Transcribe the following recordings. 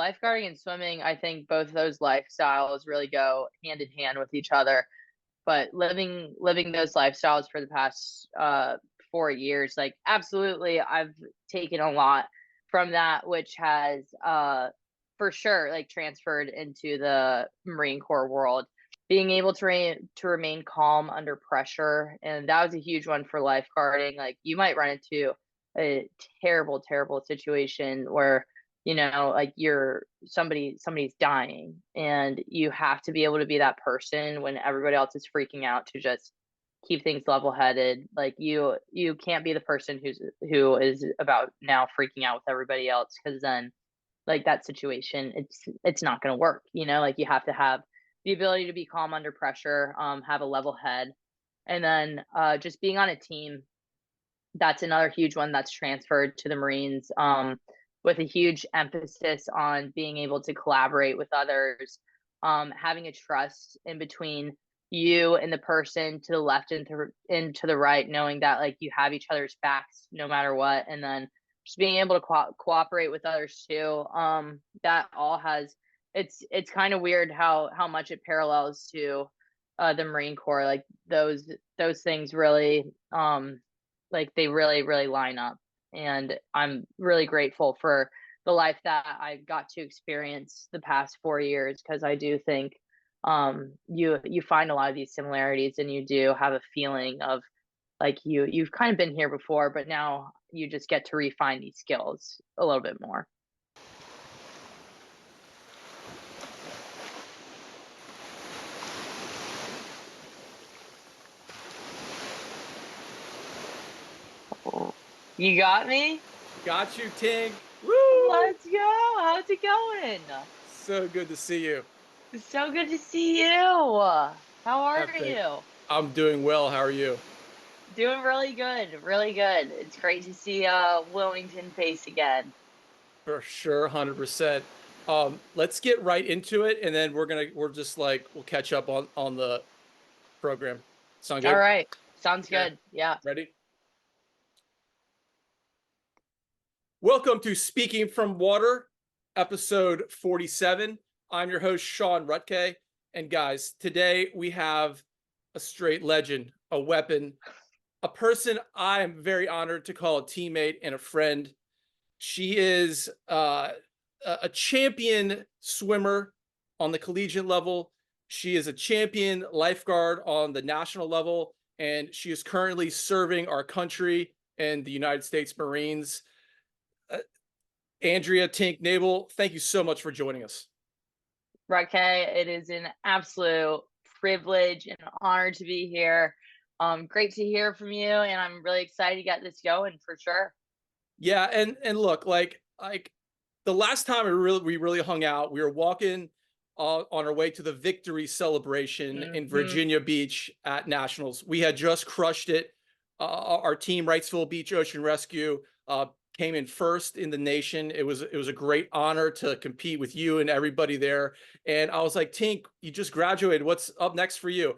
lifeguarding and swimming, I think both of those lifestyles really go hand in hand with each other. But living those lifestyles for the past 4 years, like absolutely, I've taken a lot from that, which has for sure like transferred into the Marine Corps world. Being able to remain calm under pressure, and that was a huge one for lifeguarding. Like you might run into a terrible situation where like somebody's dying, and you have to be able to be that person when everybody else is freaking out to just keep things level headed. Like you can't be the person who is about now freaking out with everybody else, because then like that situation, it's not going to work. Like you have to have the ability to be calm under pressure, have a level head, and then just being on a team. That's another huge one that's transferred to the Marines, with a huge emphasis on being able to collaborate with others, having a trust in between you and the person to the left and to the right, knowing that like you have each other's backs no matter what, and then just being able to cooperate with others too. That all has it's kind of weird how much it parallels to the Marine Corps. Like those things really like they really line up, and I'm really grateful for the life that I got to experience the past 4 years, because I do think you find a lot of these similarities, and you do have a feeling of like you've kind of been here before, but now you just get to refine these skills a little bit more. You got me? Got you, Tink. Woo! Let's go. How's it going? So good to see you. So good to see you. How are Epic. you? I'm doing well. How are you? Doing really good, really good. It's great to see Wilmington face again. For sure, 100%. Let's get right into it, and then we'll catch up on the program. Sound All good? right. Sounds Yeah. good. Yeah. Ready? Welcome to Speaking from Water, episode 47. I'm your host, Sean Rutke. And guys, today we have a straight legend, a weapon, a person I'm very honored to call a teammate and a friend. She is a champion swimmer on the collegiate level. She is a champion lifeguard on the national level, and she is currently serving our country in the United States Marines. Andrea, Tink, Niebel, thank you so much for joining us. Raquel, it is an absolute privilege and honor to be here. Great to hear from you, and I'm really excited to get this going for sure. Yeah, and look, like the last time we really hung out, we were walking on our way to the victory celebration in Virginia Beach at Nationals. We had just crushed it. Our team, Wrightsville Beach Ocean Rescue, came in first in the nation. It was a great honor to compete with you and everybody there. And I was like, Tink, you just graduated. What's up next for you?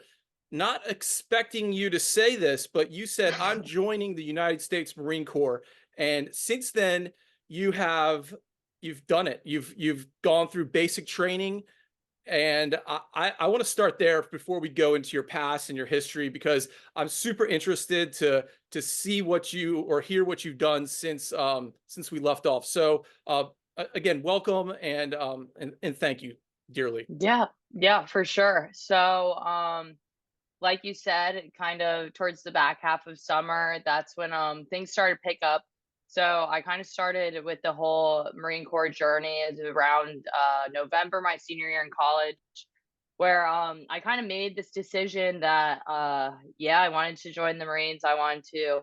Not expecting you to say this, but you said, I'm joining the United States Marine Corps. And since then, you've done it. You've gone through basic training, and I want to start there before we go into your past and your history, because I'm super interested to see what you or hear what you've done since we left off. So again, welcome and thank you dearly. Yeah, for sure. So, like you said, kind of towards the back half of summer, that's when things started to pick up. So I kind of started with the whole Marine Corps journey is around November, my senior year in college, where I kind of made this decision that yeah, I wanted to join the Marines. I wanted to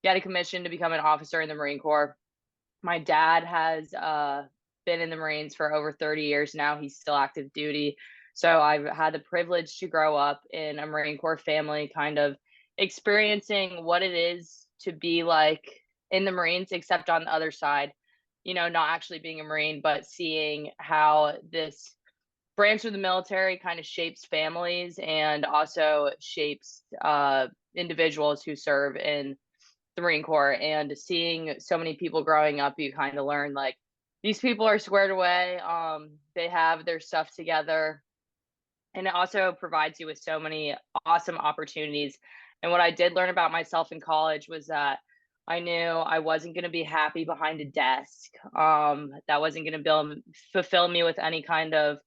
get a commission to become an officer in the Marine Corps. My dad has been in the Marines for over 30 years now. He's still active duty. So I've had the privilege to grow up in a Marine Corps family, kind of experiencing what it is to be like in the Marines, except on the other side, not actually being a Marine, but seeing how this branch of the military kind of shapes families and also shapes individuals who serve in the Marine Corps. And seeing so many people growing up, you kind of learn like these people are squared away. They have their stuff together, and it also provides you with so many awesome opportunities. And what I did learn about myself in college was that I knew I wasn't going to be happy behind a desk. That wasn't going to fulfill me with any kind of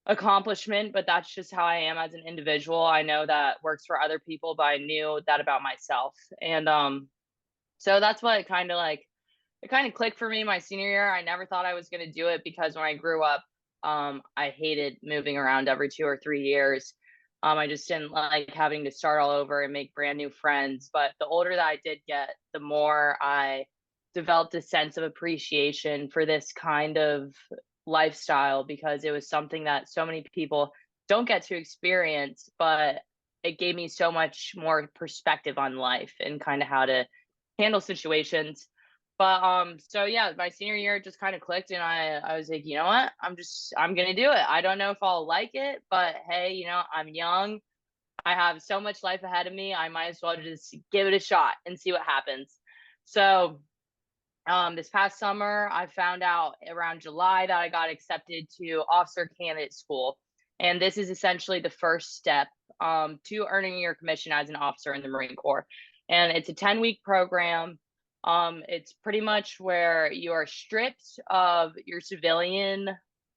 accomplishment, but that's just how I am as an individual. I know that works for other people, but I knew that about myself. And so that's what it kind of clicked for me my senior year. I never thought I was going to do it because when I grew up, I hated moving around every 2 or 3 years. I just didn't like having to start all over and make brand new friends. But the older that I did get, the more I developed a sense of appreciation for this kind of lifestyle, because it was something that so many people don't get to experience, but it gave me so much more perspective on life and kind of how to handle situations. But so yeah, my senior year just kind of clicked, and I was like, you know what? I'm gonna do it. I don't know if I'll like it, but hey, I'm young. I have so much life ahead of me. I might as well just give it a shot and see what happens. So this past summer, I found out around July that I got accepted to officer candidate school. And this is essentially the first step to earning your commission as an officer in the Marine Corps. And it's a 10-week program. It's pretty much where you are stripped of your civilian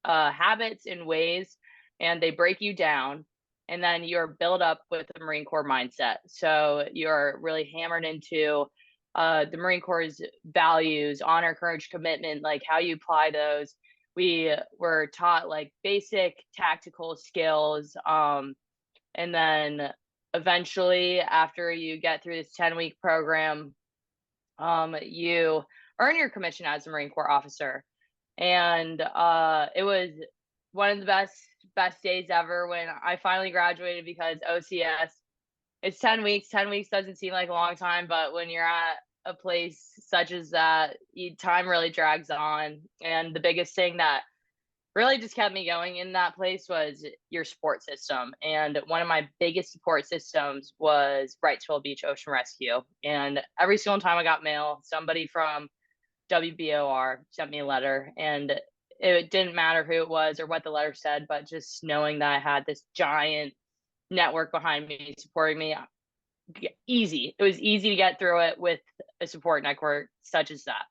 habits and ways, and they break you down. And then you're built up with the Marine Corps mindset. So you're really hammered into the Marine Corps' values, honor, courage, commitment, like how you apply those. We were taught like basic tactical skills. And then eventually, after you get through this 10-week program, you earn your commission as a Marine Corps officer. And it was one of the best days ever when I finally graduated, because OCS, it's 10 weeks. 10 weeks doesn't seem like a long time, but when you're at a place such as that, time really drags on. And the biggest thing that really just kept me going in that place was your support system. And one of my biggest support systems was Wrightsville Beach Ocean Rescue. And every single time I got mail, somebody from WBOR sent me a letter, and it didn't matter who it was or what the letter said, but just knowing that I had this giant network behind me supporting me, easy. It was easy to get through it with a support network such as that.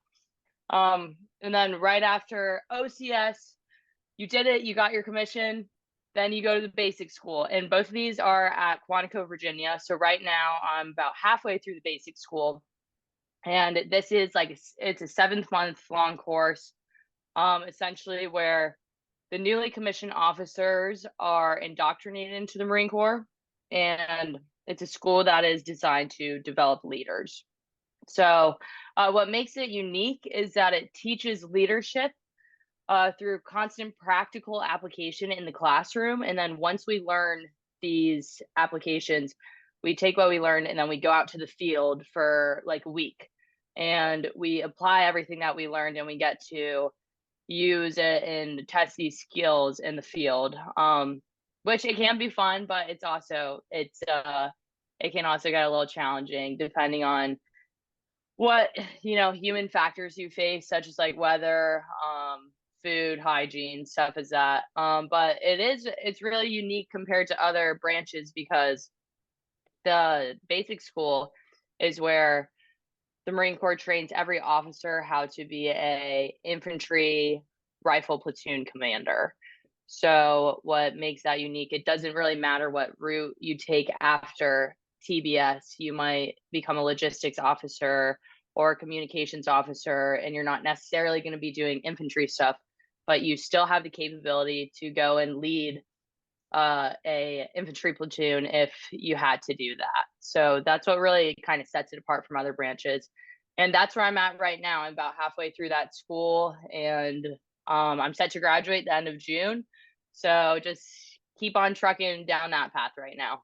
And then right after OCS, you did it, you got your commission, then you go to the basic school. And both of these are at Quantico, Virginia. So right now I'm about halfway through the basic school. And this is it's a 7-month long course, essentially where the newly commissioned officers are indoctrinated into the Marine Corps. And it's a school that is designed to develop leaders. So what makes it unique is that it teaches leadership through constant practical application in the classroom. And then once we learn these applications, we take what we learned and then we go out to the field for like a week. And we apply everything that we learned, and we get to use it and test these skills in the field. Which it can be fun, but it can also get a little challenging depending on what human factors you face, such as like weather, food, hygiene, stuff as that. But it's really unique compared to other branches, because the basic school is where the Marine Corps trains every officer how to be a infantry rifle platoon commander. So what makes that unique, it doesn't really matter what route you take after TBS. You might become a logistics officer or a communications officer, and you're not necessarily going to be doing infantry stuff, but you still have the capability to go and lead a infantry platoon if you had to do that. So that's what really kind of sets it apart from other branches. And that's where I'm at right now. I'm about halfway through that school, and I'm set to graduate the end of June. So just keep on trucking down that path right now.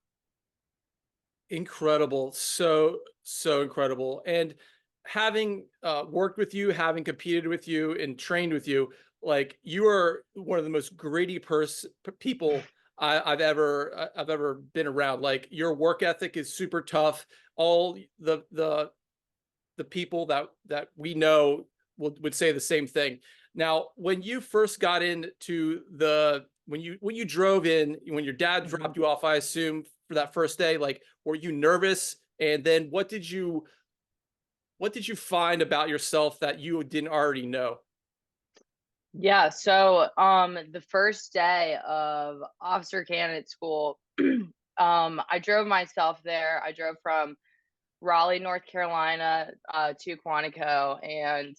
Incredible. So incredible. And having worked with you, having competed with you and trained with you, like, you are one of the most gritty people I've ever been around. Like, your work ethic is super tough. All the people that we know would say the same thing. Now, when you first got into the when you drove in, when your dad dropped you off, I assume for that first day, like, were you nervous? And then what did you find about yourself that you didn't already know? Yeah, so the first day of officer candidate school, I drove myself there. I drove from Raleigh, North Carolina, to Quantico, and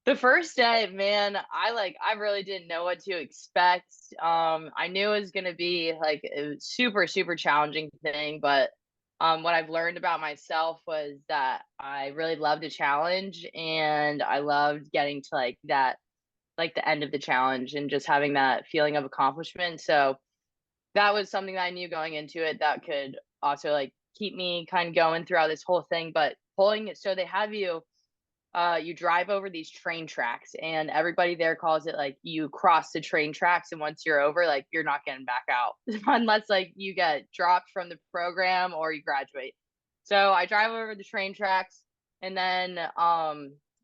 the first day, man, I really didn't know what to expect. I knew it was gonna be like a super, super challenging thing, but what I've learned about myself was that I really loved a challenge and I loved getting to like the end of the challenge and just having that feeling of accomplishment. So that was something that I knew going into it that could also like keep me kind of going throughout this whole thing. But pulling it, so they have you you drive over these train tracks and everybody there calls it like you cross the train tracks, and once you're over, like you're not getting back out unless like you get dropped from the program or you graduate. So I drive over the train tracks, and then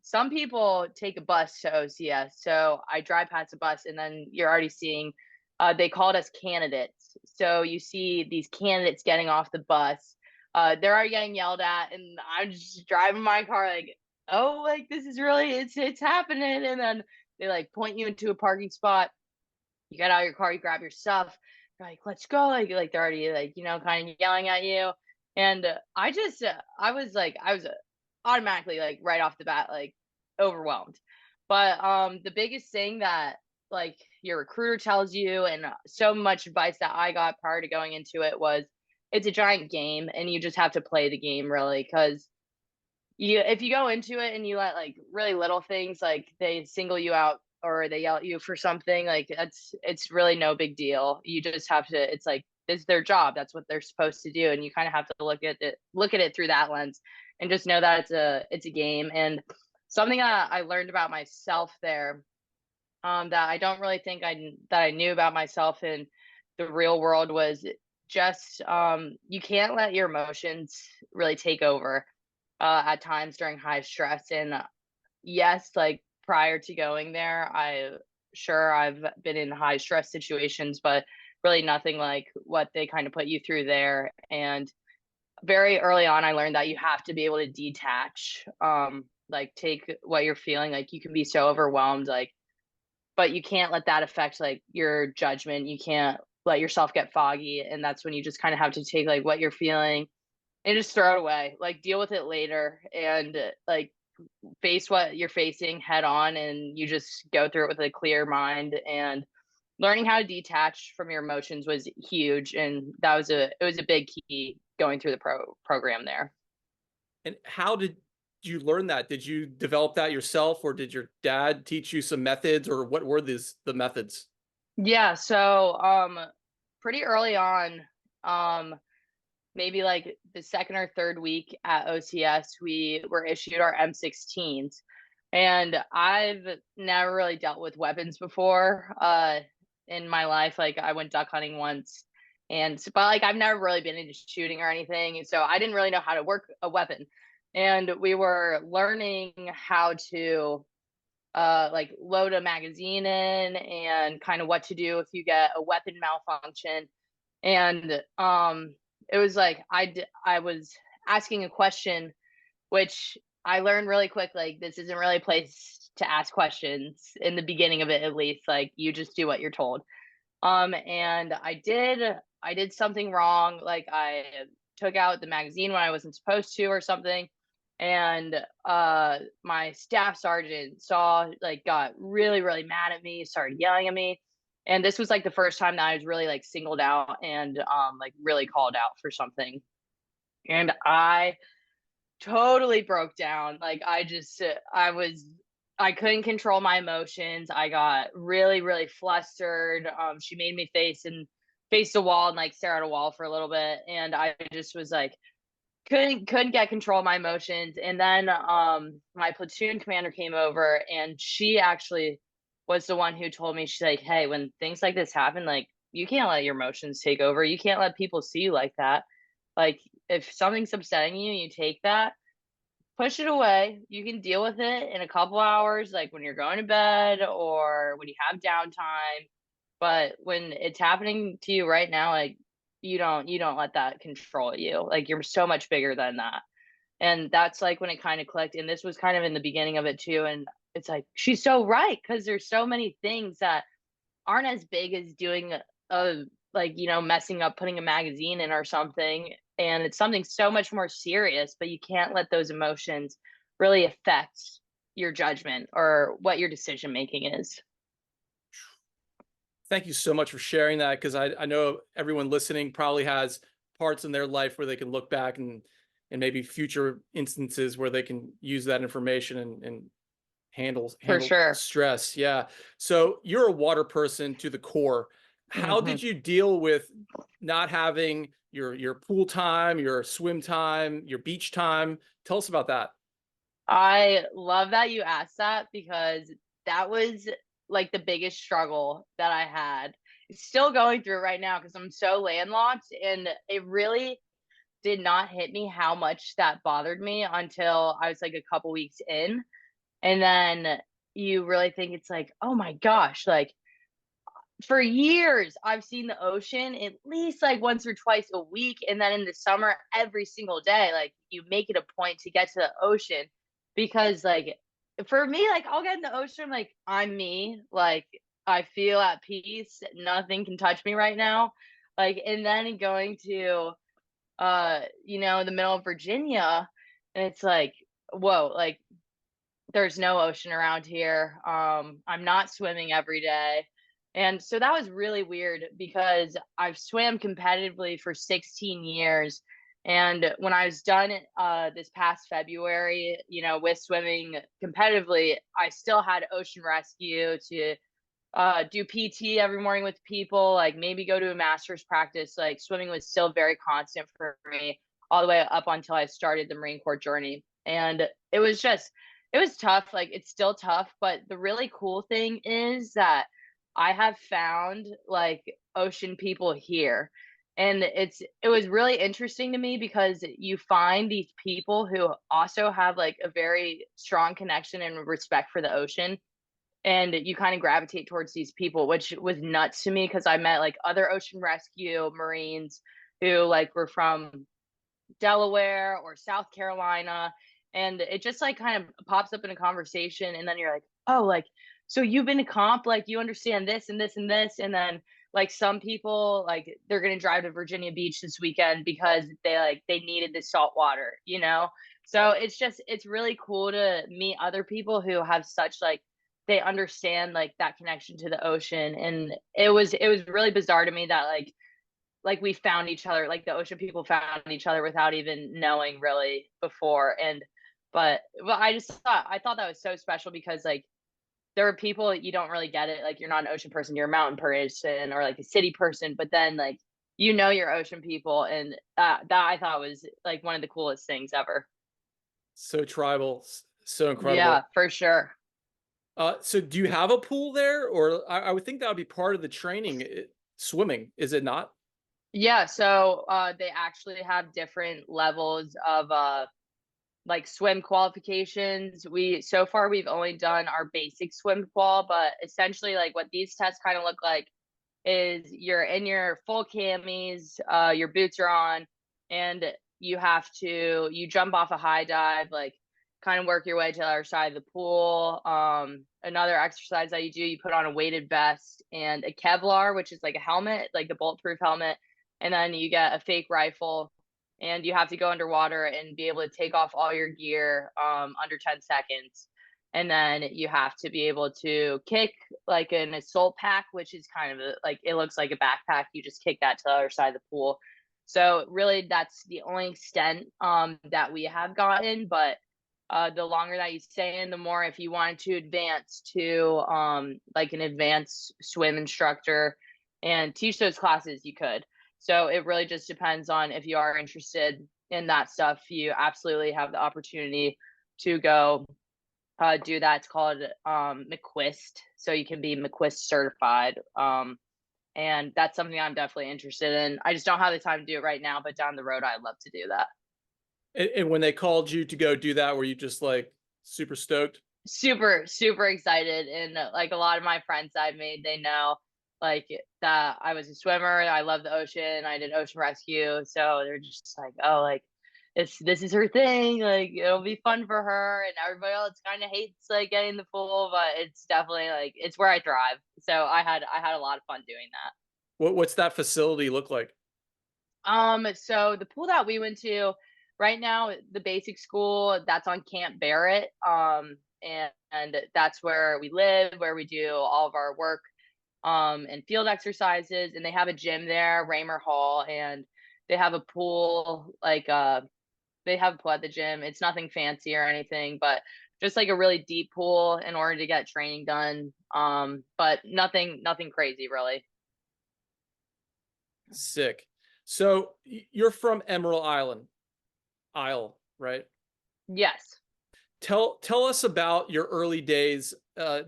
some people take a bus to OCS. So I drive past a bus and then you're already seeing they called us candidates. So you see these candidates getting off the bus. They're already getting yelled at, and I'm just driving my car like, oh, like this is really it's happening. And then they like point you into a parking spot. You get out of your car, you grab your stuff. You're like, let's go. Like they're already like, you know, kind of yelling at you. And I was automatically like right off the bat, like overwhelmed. But the biggest thing that like your recruiter tells you, and so much advice that I got prior to going into it was it's a giant game and you just have to play the game really, because you if you go into it and you let like really little things like they single you out or they yell at you for something, like it's really no big deal. You just have to, it's like it's their job, that's what they're supposed to do, and you kind of have to look at it through that lens and just know that it's a game. And something that I learned about myself there, that I don't really think I knew about myself in the real world was just you can't let your emotions really take over at times during high stress. And yes, like prior to going there, I've been in high stress situations, but really nothing like what they kind of put you through there. And very early on, I learned that you have to be able to detach, like take what you're feeling. Like you can be so overwhelmed, like, but you can't let that affect like your judgment. You can't let yourself get foggy, and that's when you just kind of have to take like what you're feeling and just throw it away, like deal with it later, and like face what you're facing head on, and you just go through it with a clear mind. And learning how to detach from your emotions was huge, and it was a big key going through the program there. And how did you learn that? Did you develop that yourself, or did your dad teach you some methods, or what were the methods? Yeah, so pretty early on, um maybe like the second or third week at OCS, we were issued our M16s. And I've never really dealt with weapons before in my life. Like I went duck hunting once, but like I've never really been into shooting or anything. So I didn't really know how to work a weapon. And we were learning how to like load a magazine in and kind of what to do if you get a weapon malfunction. And it was like I was asking a question, which I learned really quick, like this isn't really a place to ask questions in the beginning of it, at least. Like you just do what you're told. And I did something wrong, like I took out the magazine when I wasn't supposed to or something. And my staff sergeant saw, like got really, really mad at me, started yelling at me. And this was like the first time that I was really like singled out and like really called out for something. And I totally broke down. Like I couldn't control my emotions. I got really, really flustered. She made me face the wall and like stare at a wall for a little bit. And I just was like, couldn't get control of my emotions. And then my platoon commander came over, and she actually was the one who told me, she's like, hey, when things like this happen, like you can't let your emotions take over. You can't let people see you like that. Like if something's upsetting you, you take that. push it away. You can deal with it in a couple hours, like when you're going to bed or when you have downtime. But when it's happening to you right now, like you don't let that control you. Like you're so much bigger than that. And that's like when it kind of clicked. And this was kind of in the beginning of it too. And it's like she's so right because there's so many things that aren't as big as doing a like, messing up putting a magazine in or something, and it's something so much more serious, but you can't let those emotions really affect your judgment or what your decision making is. Thank you so much for sharing that, because I know everyone listening probably has parts in their life where they can look back and maybe future instances where they can use that information and For handle sure. stress. Yeah. So you're a water person to the core. How Mhm. did you deal with not having your pool time, your swim time, your beach time? Tell us about that. I love that you asked that because that was like the biggest struggle that I had. Still going through it right now because I'm so landlocked, and it really did not hit me how much that bothered me until I was like a couple weeks in. And then you really think it's like, oh my gosh, like for years I've seen the ocean at least like once or twice a week. And then in the summer, every single day, like you make it a point to get to the ocean because like for me, like I'll get in the ocean, like I'm me, like I feel at peace, nothing can touch me right now. Like, and then going to the middle of Virginia, and it's like, whoa, like there's no ocean around here. I'm not swimming every day. And so that was really weird because I've swam competitively for 16 years. And when I was done this past February, with swimming competitively, I still had ocean rescue to do PT every morning with people, like maybe go to a master's practice. Like swimming was still very constant for me all the way up until I started the Marine Corps journey. And it was tough. Like it's still tough. But the really cool thing is that I have found like ocean people here. And it was really interesting to me because you find these people who also have like a very strong connection and respect for the ocean, and you kind of gravitate towards these people, which was nuts to me because I met like other ocean rescue Marines who like were from Delaware or South Carolina, and it just like kind of pops up in a conversation, and then you're like, oh, like so you've been a comp, like you understand this and this and this, and then like some people like they're gonna drive to Virginia Beach this weekend because they needed the salt water. So it's really cool to meet other people who have such like they understand like that connection to the ocean. And it was really bizarre to me that like we found each other, like the ocean people found each other without even knowing really before. And but I thought that was so special because like there were people that you don't really get it, like you're not an ocean person, you're a mountain person or like a city person, but then like your ocean people, and that I thought was like one of the coolest things ever. So tribal, so Yeah, incredible. for sure. So do you have a pool there, or I would think that would be part of the training, swimming, is it not? Yeah, so they actually have different levels of like swim qualifications. We've only done our basic swim qual, but essentially like what these tests kind of look like is you're in your full camis, your boots are on, and you jump off a high dive, like kind of work your way to the other side of the pool. Another exercise that you put on a weighted vest and a Kevlar, which is like a helmet, like the bulletproof helmet, and then you get a fake rifle, and you have to go underwater and be able to take off all your gear under 10 seconds. And then you have to be able to kick like an assault pack, which is kind of like it looks like a backpack. You just kick that to the other side of the pool. So really, that's the only extent that we have gotten. But the longer that you stay in, the more if you wanted to advance to like an advanced swim instructor and teach those classes, you could. So it really just depends on if you are interested in that stuff. You absolutely have the opportunity to go do that. It's called McQuist, so you can be McQuist certified. And that's something I'm definitely interested in. I just don't have the time to do it right now, but down the road, I'd love to do that. And when they called you to go do that, were you just like super stoked? Super, super excited, and, like, a lot of my friends I've made, they know, like, that I was a swimmer, I love the ocean, I did ocean rescue, so they're just like, "Oh, like, this is her thing, like, it'll be fun for her," and everybody else kinda hates, like, getting in the pool, but it's definitely, like it's where I thrive, so I had a lot of fun doing that. What's that facility look like? So the pool that we went to right now, the basic school that's on Camp Barrett. And that's where we live, where we do all of our work, and field exercises. And they have a gym there, Raymer Hall, and they have a pool, they have a pool at the gym. It's nothing fancy or anything, but just like a really deep pool in order to get training done. But nothing crazy really. Sick. So you're from Emerald Isle, right? Yes. Tell us about your early days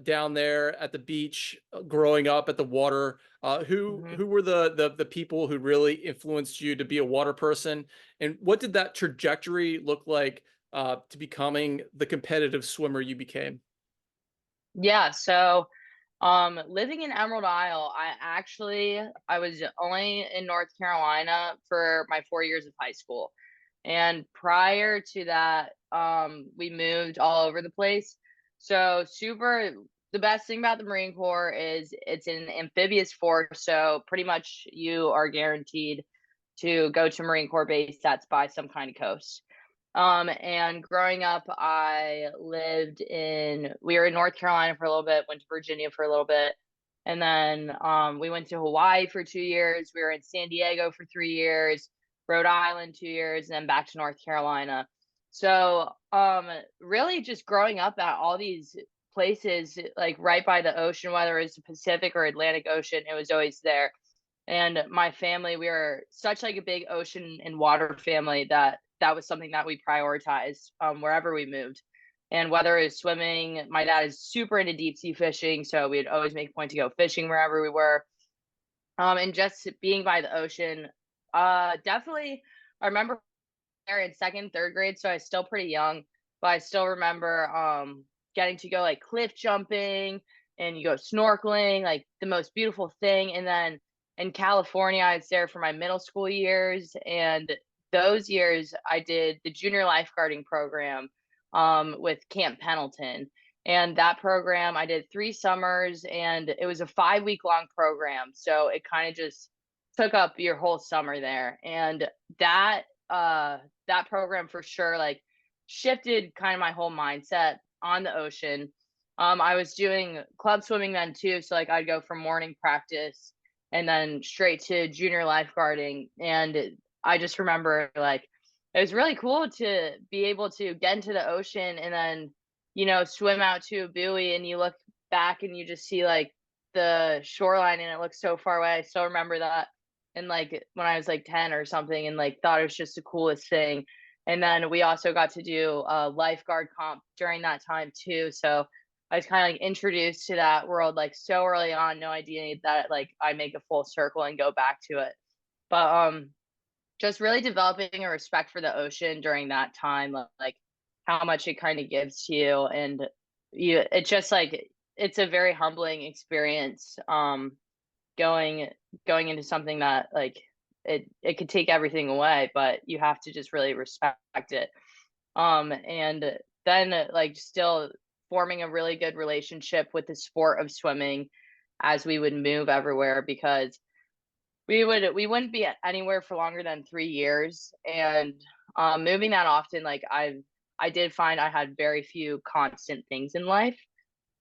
down there at the beach, growing up at the water. Mhm. Who were the people who really influenced you to be a water person, and what did that trajectory look like to becoming the competitive swimmer you became? Yeah, so living in Emerald Isle, I was only in North Carolina for my 4 years of high school. And prior to that, we moved all over the place. So the best thing about the Marine Corps is it's an amphibious force, so pretty much you are guaranteed to go to Marine Corps base that's by some kind of coast. And growing up, we were in North Carolina for a little bit, went to Virginia for a little bit, and then we went to Hawaii for 2 years. We were in San Diego for 3 years, Rhode Island 2 years, and then back to North Carolina. So, really just growing up at all these places, like right by the ocean, whether it's the Pacific or Atlantic Ocean, it was always there. And my family, we were such like a big ocean and water family that that was something that we prioritized wherever we moved. And whether it was swimming, my dad is super into deep sea fishing, so we'd always make a point to go fishing wherever we were. And just being by the ocean, definitely. I remember there in second, third grade, so I was still pretty young, but I still remember getting to go like cliff jumping and you go snorkeling, like the most beautiful thing. And then in California, I was there for my middle school years, and those years I did the junior lifeguarding program with Camp Pendleton. And that program, I did 3 summers, and it was a 5 week long program. So it kind of just took up your whole summer there. And that that program for sure like shifted kind of my whole mindset on the ocean. I was doing club swimming then too, so like I'd go from morning practice and then straight to junior lifeguarding, and I just remember like it was really cool to be able to get into the ocean and then swim out to a buoy and you look back and you just see like the shoreline and it looks so far away. I still remember that, and like when I was like 10 or something, and like thought it was just the coolest thing. And then we also got to do a lifeguard comp during that time too. So I was kind of like introduced to that world like so early on, no idea that like I make a full circle and go back to it. But just really developing a respect for the ocean during that time, like how much it kind of gives to you. And it's just like it's a very humbling experience. Going going into something that like it could take everything away, but you have to just really respect it. And then like still forming a really good relationship with the sport of swimming as we would move everywhere, because we wouldn't be anywhere for longer than 3 years. And moving that often, like I did find I had very few constant things in life.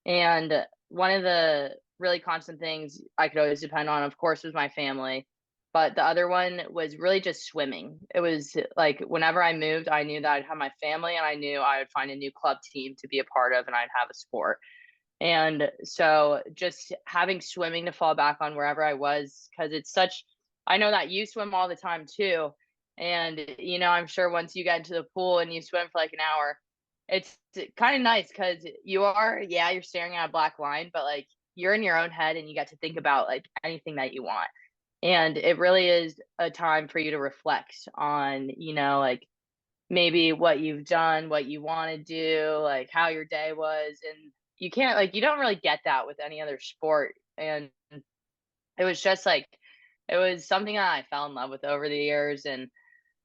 And one of the really constant things I could always depend on, of course, was my family. But the other one was really just swimming. It was like whenever I moved, I knew that I'd have my family and I knew I would find a new club team to be a part of and I'd have a sport. And so just having swimming to fall back on wherever I was, because I know that you swim all the time too. And, I'm sure once you get into the pool and you swim for like an hour, it's kind of nice because yeah, you're staring at a black line, but like you're in your own head and you get to think about like anything that you want. And it really is a time for you to reflect on, like maybe what you've done, what you want to do, like how your day was. And you can't, like, you don't really get that with any other sport. And it was just like, it was something that I fell in love with over the years. And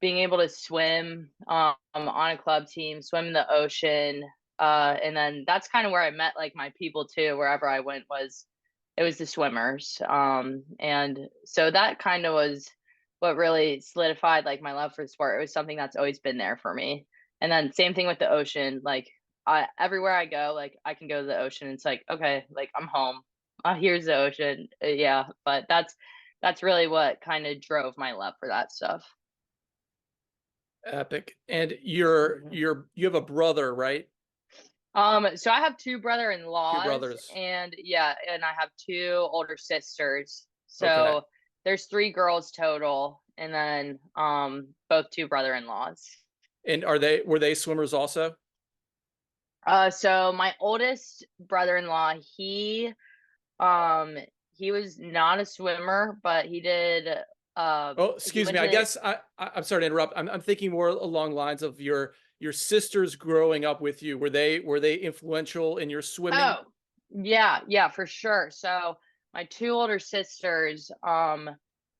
being able to swim on a club team, swim in the ocean, and then that's kind of where I met like my people too. Wherever I went was it was the swimmers, and so that kind of was what really solidified like my love for the sport. It was something that's always been there for me. And then same thing with the ocean. Like everywhere I go, like I can go to the ocean. It's like okay, like I'm home. Here's the ocean. Yeah, but that's really what kind of drove my love for that stuff. Epic. And Mhm. you have a brother, right? So I have 2 Two brother-in-laws brothers. and yeah, and I have 2 older sisters. Okay. So there's 3 girls total and then both 2 brother-in-laws. And were they swimmers also? So my oldest brother-in-law, um he was not a swimmer, but Oh, he excuse me. went I to guess I'm sorry to interrupt. I'm thinking more along lines of your sisters growing up with you. Were they influential in your swimming? Oh, yeah, yeah, for sure. So my 2 older sisters,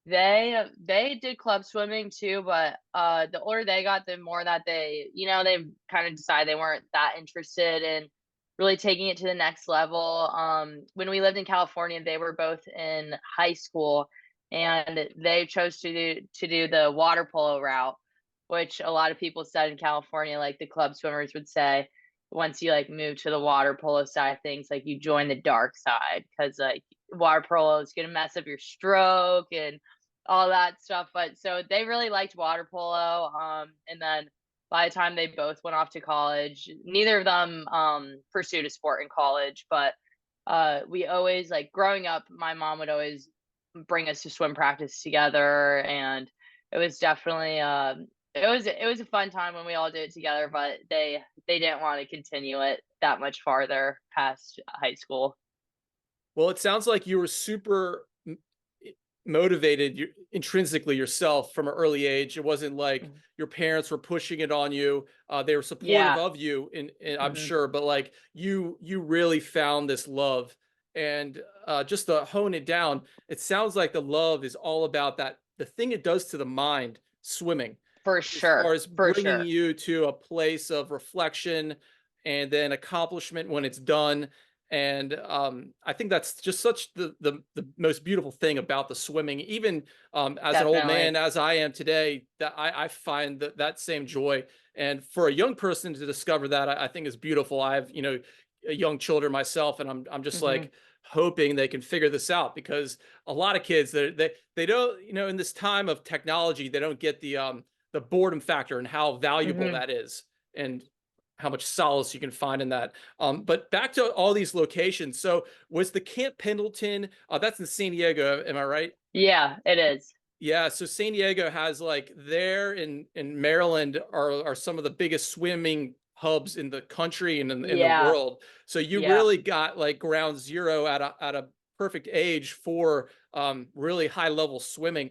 they did club swimming too, but the older they got, the more that they kind of decided they weren't that interested in really taking it to the next level. When we lived in California, they were both in high school and they chose to do the water polo route, which a lot of people said in California, like the club swimmers would say once you like move to the water polo side of things, like you join the dark side because like water polo is gonna mess up your stroke and all that stuff. But so they really liked water polo. And then by the time they both went off to college, neither of them pursued a sport in college, but we always like growing up, my mom would always bring us to swim practice together and it was definitely it was a fun time when we all did it together, but they didn't want to continue it that much farther past high school. Well, it sounds like you were super motivated intrinsically yourself from an early age. It wasn't like Mhm. your parents were pushing it on you. They were supportive Yeah. of you, and I'm Hmm. sure, but like you really found this love. And just to hone it down, it sounds like the love is all about the thing it does to the mind, swimming, For as far sure. as For bringing sure. you to a place of reflection and then accomplishment when it's done. And I think that's just such the most beautiful thing about the swimming. Even as an old man, Definitely. as I am today, that I find that same joy. And for a young person to discover that, I think is beautiful. I have young children myself, and I'm just Hmm. like hoping they can figure this out because a lot of kids they don't in this time of technology they don't get the boredom factor and how valuable Hmm. that is and how much solace you can find in that. But back to all these locations. So was the Camp Pendleton? That's in San Diego, am I right? Yeah, it is. Yeah. So San Diego has like there in Maryland are some of the biggest swimming hubs in the country and in the Yeah. world. So you Yeah. really got like ground zero at a perfect age for really high level swimming.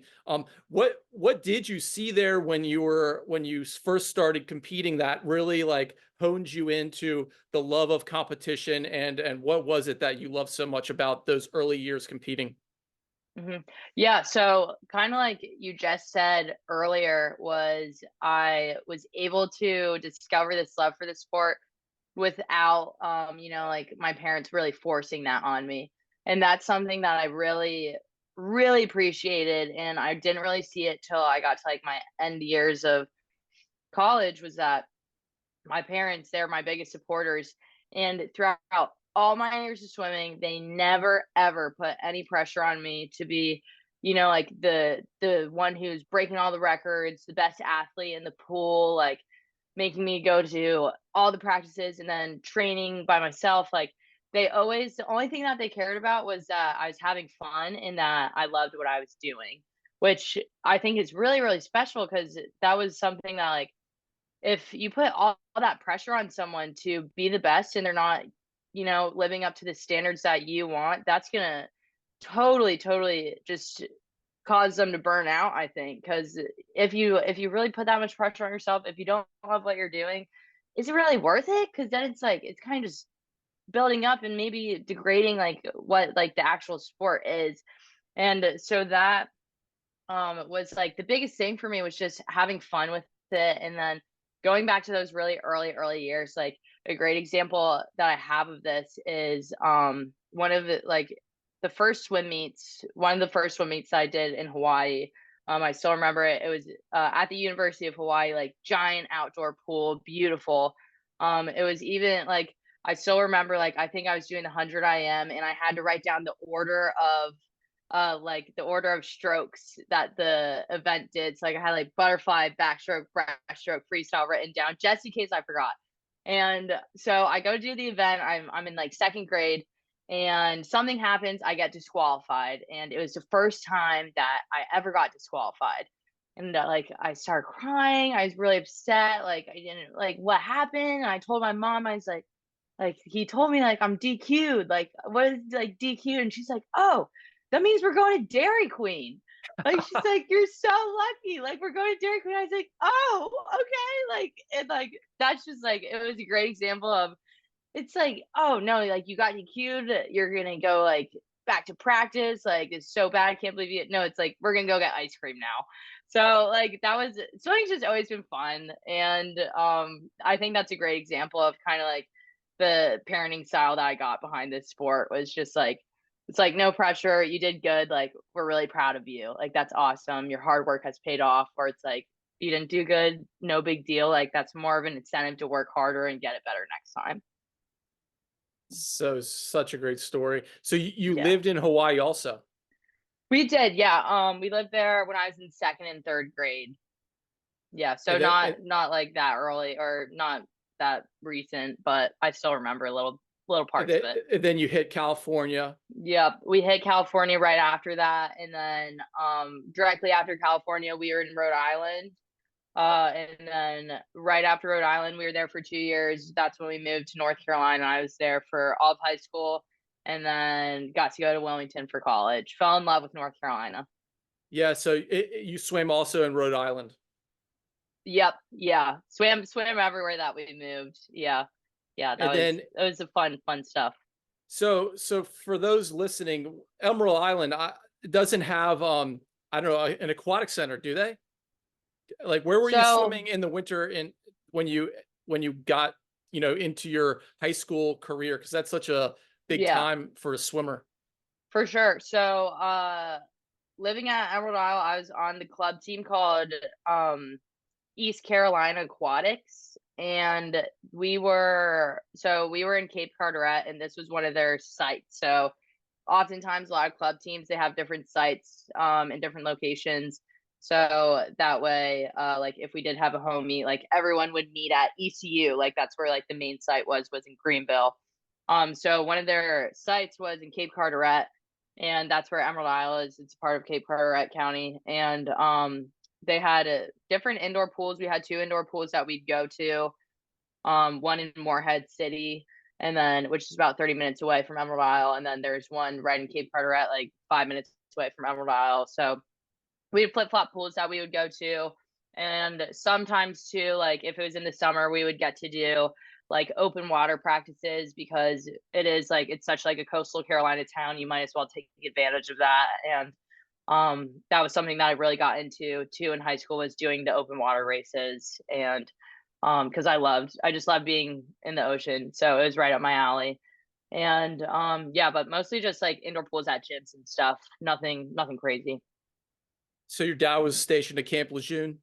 What did you see there when you first started competing that really like honed you into the love of competition and what was it that you loved so much about those early years competing? Yeah, so kind of like you just said earlier, was I was able to discover this love for the sport without like my parents really forcing that on me. And that's something that I really really appreciated and I didn't really see it till I got to like my end years of college was that my parents, they're my biggest supporters. And throughout all my years of swimming, they never ever put any pressure on me to be, like the one who's breaking all the records, the best athlete in the pool, like making me go to all the practices and then training by myself. Like the only thing that they cared about was that I was having fun and that I loved what I was doing, which I think is really, really special because that was something that like if you put all that pressure on someone to be the best and they're not, living up to the standards that you want, that's gonna totally, totally just cause them to burn out, I think, because if you really put that much pressure on yourself, if you don't love what you're doing, is it really worth it? Because then it's like it's kind of just building up and maybe degrading like what like the actual sport is. And so that was like the biggest thing for me was just having fun with it. And then going back to those really early years, like a great example that I have of this is one of the like the first swim meets, one of the first swim meets I did in Hawaii. I still remember it. It was at the University of Hawaii, like giant outdoor pool, beautiful. It was even like I still remember like I think I was doing the 100 IM and I had to write down the order of like the order of strokes that the event did. So like I had like butterfly, backstroke, breaststroke, freestyle written down just in case I forgot. And so I go do the event. I'm in like second grade and something happens, I get disqualified. And it was the first time that I ever got disqualified. And like I started crying. I was really upset. Like I didn't like what happened. And I told my mom, I was like he told me like I'm DQ'd. Like what is like DQ'd? And she's like, oh, that means we're going to Dairy Queen. Like she's like, you're so lucky. Like we're going to Dairy Queen. I was like, oh, okay. Like and like that's just like it was a great example of it's like, oh no, like you got DQ'd, you're gonna go like back to practice. Like it's so bad, I can't believe you. No, it's like we're gonna go get ice cream now. So like that was swimming's just always been fun, and I think that's a great example of kind of like the parenting style that I got behind this sport was just like it's like no pressure, you did good, like we're really proud of you, like that's awesome, your hard work has paid off. Or it's like you didn't do good, no big deal, like that's more of an incentive to work harder and get it better next time. So such a great story. So you Yeah. lived in Hawaii also. We did, yeah. We lived there when I was in second and third grade. Yeah, so And then, not like that early or not that recent, but I still remember little parts of it. and then you hit California. Yep, we hit California right after that, and then directly after California, we were in Rhode Island. And then right after Rhode Island, we were there for 2 years. That's when we moved to North Carolina. I was there for all of high school, and then got to go to Wilmington for college. Fell in love with North Carolina. Yeah. So you swam also in Rhode Island. Yep, yeah. Swam everywhere that we moved. Yeah. Yeah, And then that was a fun stuff. so for those listening, Emerald Island doesn't have I don't know an aquatic center, do they? Like where were you So, swimming in the winter in when you got, into your high school career? Because that's such a big yeah, time for a swimmer. for sure. So, living at Emerald Isle, I was on the club team called East Carolina Aquatics, and we were in Cape Carteret, and this was one of their sites. So oftentimes a lot of club teams, they have different sites in different locations. So that way, like if we did have a home meet, like everyone would meet at ECU, like that's where like the main site was in Greenville. So one of their sites was in Cape Carteret, and that's where Emerald Isle is. It's part of Cape Carteret County, and they had different indoor pools. We had two indoor pools that we'd go to, one in Morehead City, and then which is about 30 minutes away from Emerald Isle, and then there's one right in Cape Carteret, like 5 minutes away from Emerald Isle. So we had flip flop pools that we would go to, and sometimes too, like if it was in the summer, we would get to do like open water practices because it is like it's such like a coastal Carolina town. You might as well take advantage of that, and that was something that I really got into too in high school was doing the open water races. And because I just loved being in the ocean, so it was right up my alley. And yeah, but mostly just like indoor pools at gyms and stuff, nothing crazy. So your dad was stationed at Camp Lejeune.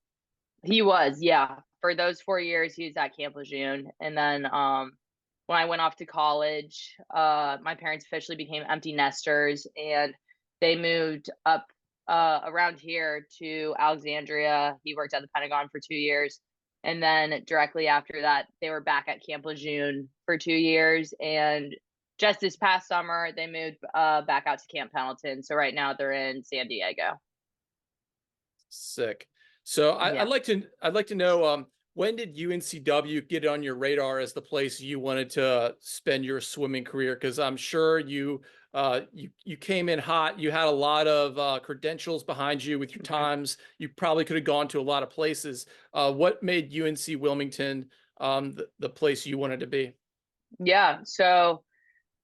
He was, yeah, for those 4 years he was at Camp Lejeune. And then when I went off to college, my parents officially became empty nesters, and they moved up around here to Alexandria. He worked at the Pentagon for 2 years. And then directly after that, they were back at Camp Lejeune for 2 years. And just this past summer, they moved back out to Camp Pendleton. So right now they're in San Diego. Sick. So Yeah. I'd like to know when did UNCW get on your radar as the place you wanted to spend your swimming career? Because I'm sure you You came in hot. You had a lot of credentials behind you with your times. You probably could have gone to a lot of places. What made UNC Wilmington the place you wanted to be? Yeah, so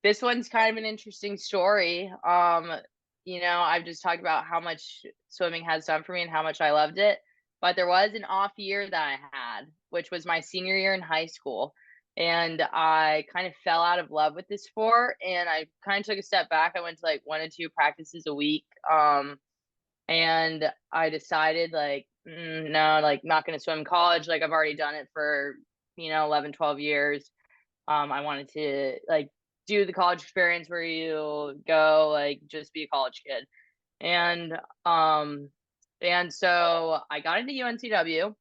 this one's kind of an interesting story. I've just talked about how much swimming has done for me and how much I loved it. But there was an off year that I had, which was my senior year in high school. And I kind of fell out of love with the sport and I kind of took a step back. I went to like 1 to 2 practices a week. And I decided like, no, like not going to swim in college. Like I've already done it for, 11, 12 years. I wanted to like do the college experience where you go like just be a college kid. And so I got into UNCW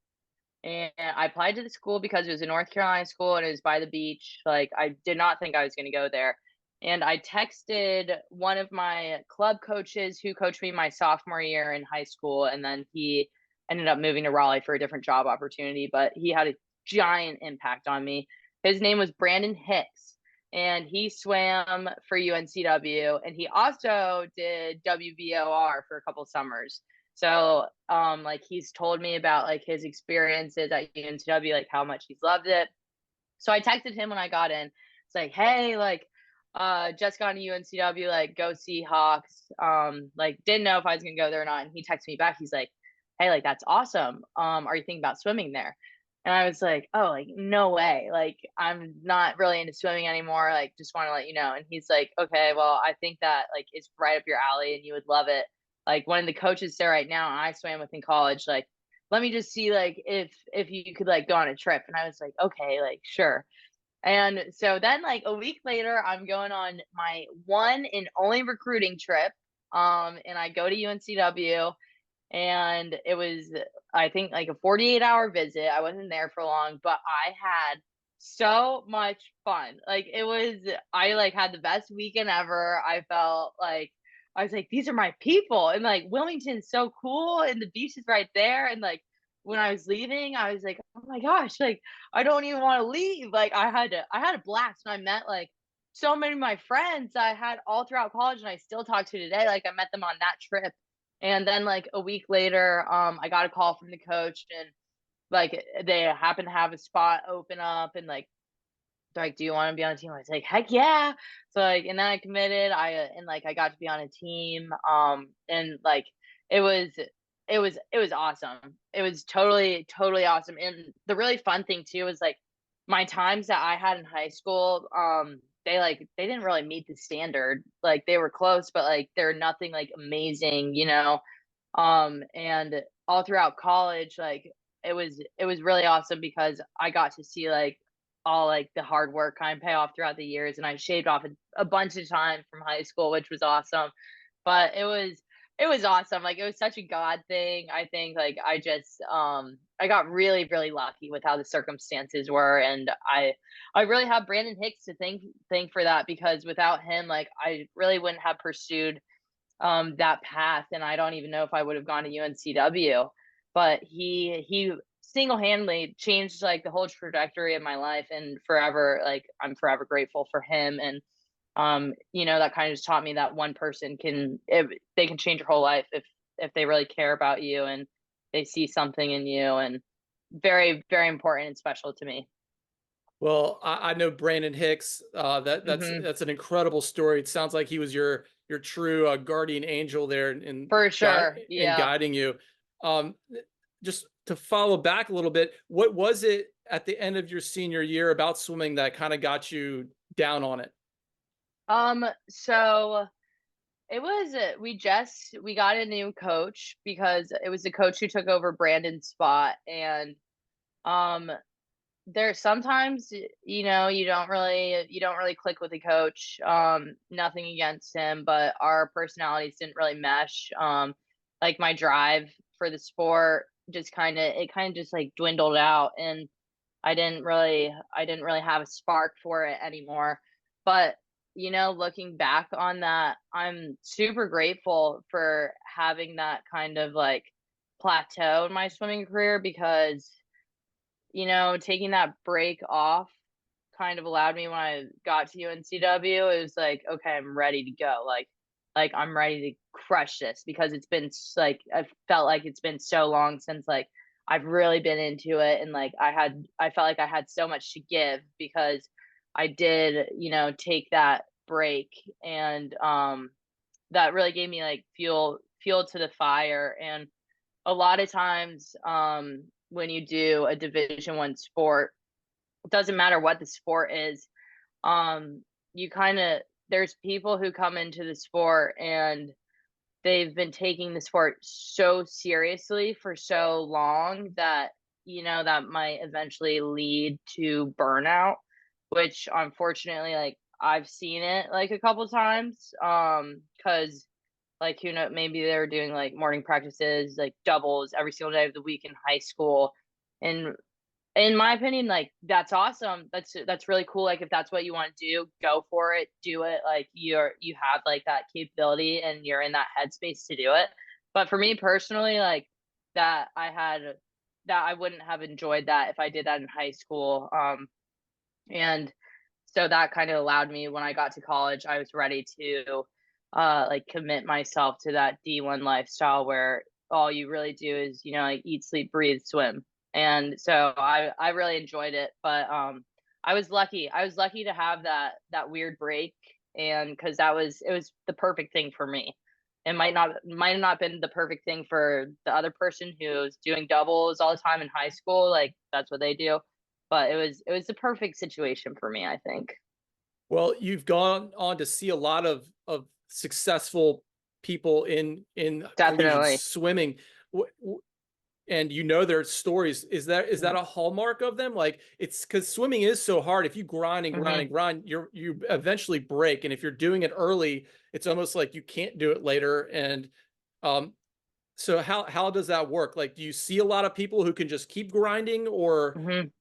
and I applied to the school because it was a North Carolina school and it was by the beach. Like I did not think I was going to go there. And I texted one of my club coaches who coached me my sophomore year in high school and then he ended up moving to Raleigh for a different job opportunity, but he had a giant impact on me. His name was Brandon Hicks and he swam for UNCW and he also did WVOR for a couple summers. So like he's told me about like his experiences at UNCW, like how much he's loved it. So I texted him when I got in. It's like, hey, like just got to UNCW, like go Seahawks. Like didn't know if I was gonna go there or not. And he texted me back. He's like, hey, like that's awesome. Are you thinking about swimming there? And I was like, oh, like no way. Like I'm not really into swimming anymore. Like just want to let you know. And he's like, okay, well, I think that like it's right up your alley and you would love it. Like one of the coaches there right now, I swam with in college. Like, let me just see like if you could like go on a trip. And I was like, okay, like sure. And so then like a week later, I'm going on my one and only recruiting trip. And I go to UNCW and it was I think like a 48-hour visit. I wasn't there for long, but I had so much fun. Like it was I like had the best weekend ever. I felt like I was like, these are my people. And like Wilmington's so cool and the beach is right there. And like when I was leaving, I was like, oh my gosh, like I don't even want to leave. Like I had a blast and I met like so many of my friends I had all throughout college and I still talk to today. Like I met them on that trip. And then like a week later, I got a call from the coach and like they happened to have a spot open up and like they're like, do you want to be on a team? I was like, heck yeah. So like, and then I committed. And like I got to be on a team. And like it was it was awesome. It was totally awesome. And the really fun thing too was like my times that I had in high school, they didn't really meet the standard. Like they were close, but like they're nothing like amazing, and all throughout college, like it was really awesome because I got to see like all like the hard work kind of pay off throughout the years and I shaved off a bunch of time from high school, which was awesome. But it was awesome. Like it was such a God thing. I think like I got really, really lucky with how the circumstances were. And I really have Brandon Hicks to thank for that because without him, like I really wouldn't have pursued that path. And I don't even know if I would have gone to UNCW. But he single-handedly changed like the whole trajectory of my life and forever like I'm forever grateful for him. And that kind of just taught me that one person they can change your whole life if they really care about you and they see something in you. And very, very important and special to me. Well, I know Brandon Hicks. Hmm. That's an incredible story. It sounds like he was your true guardian angel there For sure. in Yeah. guiding you. Um, just to follow back a little bit, what was it at the end of your senior year about swimming that kind of got you down on it? So it was we got a new coach because it was the coach who took over Brandon's spot. And um there's sometimes you don't really click with the coach. Nothing against him, but our personalities didn't really mesh. Like my drive for the sport just kind of just like dwindled out. And I didn't really have a spark for it anymore. But looking back on that, I'm super grateful for having that kind of like plateau in my swimming career because taking that break off kind of allowed me when I got to UNCW, it was like, okay, I'm ready to go. Like I'm ready to crush this because it's been like I felt like it's been so long since like I've really been into it, and like I felt like I had so much to give because I did, take that break, and that really gave me like fuel to the fire. And a lot of times when you do a Division 1 sport, it doesn't matter what the sport is, um you kind of there's people who come into the sport and they've been taking the sport so seriously for so long that that might eventually lead to burnout, which unfortunately like I've seen it like a couple times, cuz like maybe they were doing like morning practices like doubles every single day of the week in high school. And in my opinion, like that's awesome. That's really cool. Like if that's what you want to do, go for it, do it. Like you have like that capability and you're in that headspace to do it. But for me personally, like that I had that I wouldn't have enjoyed that if I did that in high school. And so that kind of allowed me when I got to college, I was ready to like commit myself to that D1 lifestyle where all you really do is, like eat, sleep, breathe, swim. And so I really enjoyed it, but I was lucky. I was lucky to have that weird break, and cuz it was the perfect thing for me. It might have not been the perfect thing for the other person who's doing doubles all the time in high school, like that's what they do. But it was the perfect situation for me, I think. Well, you've gone on to see a lot of successful people in collegiate Definitely. swimming. And their stories. Is that a hallmark of them? Like, it's because swimming is so hard. If you grind and grind Mhm. and grind, you eventually break. And if you're doing it early, it's almost like you can't do it later. And um, so how does that work? Like, do you see a lot of people who can just keep grinding, or Mhm.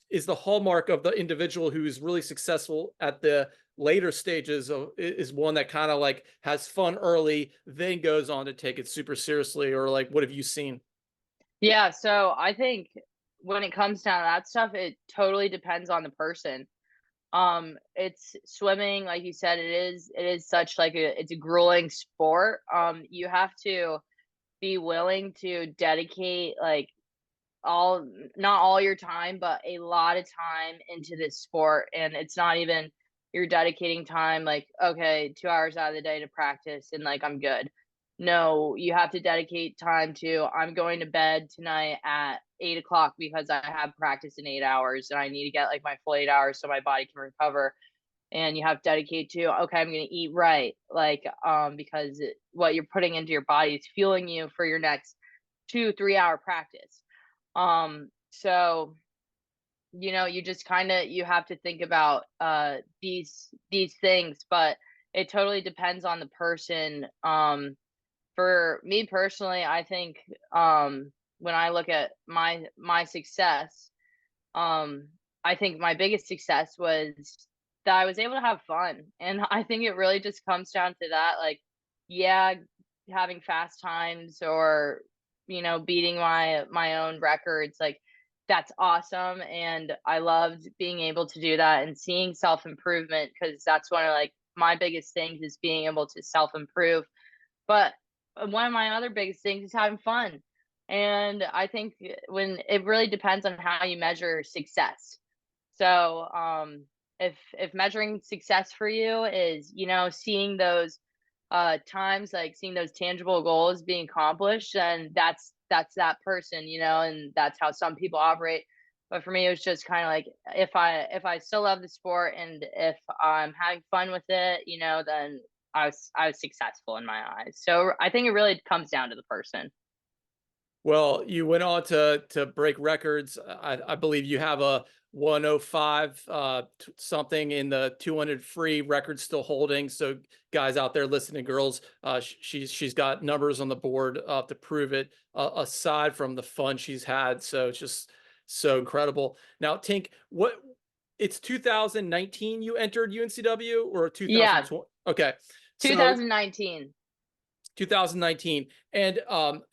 is the hallmark of the individual who's really successful at the later stages is one that kind of like has fun early, then goes on to take it super seriously? Or like, what have you seen? Yeah, so I think when it comes down to that stuff, it totally depends on the person. It's swimming, like you said, it is such like it's a grueling sport. You have to be willing to dedicate like all not all your time, but a lot of time into this sport. And it's not even you're dedicating time like, okay, 2 hours out of the day to practice and like I'm good. No, you have to dedicate time to I'm going to bed tonight at 8 o'clock because I have practice in 8 hours and I need to get like my full 8 hours so my body can recover. And you have to dedicate to, okay, I'm going to eat right, like because what you're putting into your body is fueling you for your next 2 3 hour practice. So, you just kind of you have to think about these things, but it totally depends on the person. For me personally, I think when I look at my success, um I think my biggest success was that I was able to have fun. And I think it really just comes down to that, like, yeah, having fast times or beating my own records, like that's awesome. And I loved being able to do that and seeing self improvement, because that's one of like my biggest things is being able to self improve. But one of my other biggest things is having fun. And I think when it really depends on how you measure success. So, if measuring success for you is, seeing those times, like seeing those tangible goals being accomplished, then that's that person, and that's how some people operate. But for me, it was just kind of like if I still love the sport and if I'm having fun with it, then I was successful in my eyes. So I think it really comes down to the person. Well, you went on to break records. I believe you have a 105 something in the 200 free record still holding. So guys out there listening, girls, she's got numbers on the board to prove it. Aside from the fun she's had, so it's just so incredible. Now, Tink, it's 2019 you entered UNCW or Yeah, 2020? Okay, so 2019. 2019. And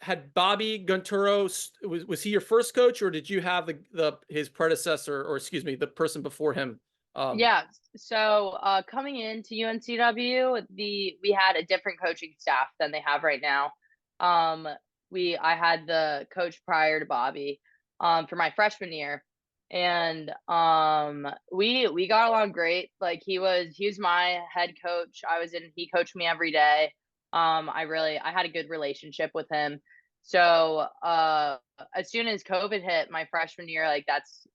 had Bobby Gunturo, was he your first coach, or did you have his predecessor, or excuse me, the person before him? Yeah. So coming into UNCW, we had a different coaching staff than they have right now. I had the coach prior to Bobby for my freshman year, and we got along great. Like he was my head coach. He coached me every day. I had a good relationship with him. So as soon as COVID hit my freshman year, like that's,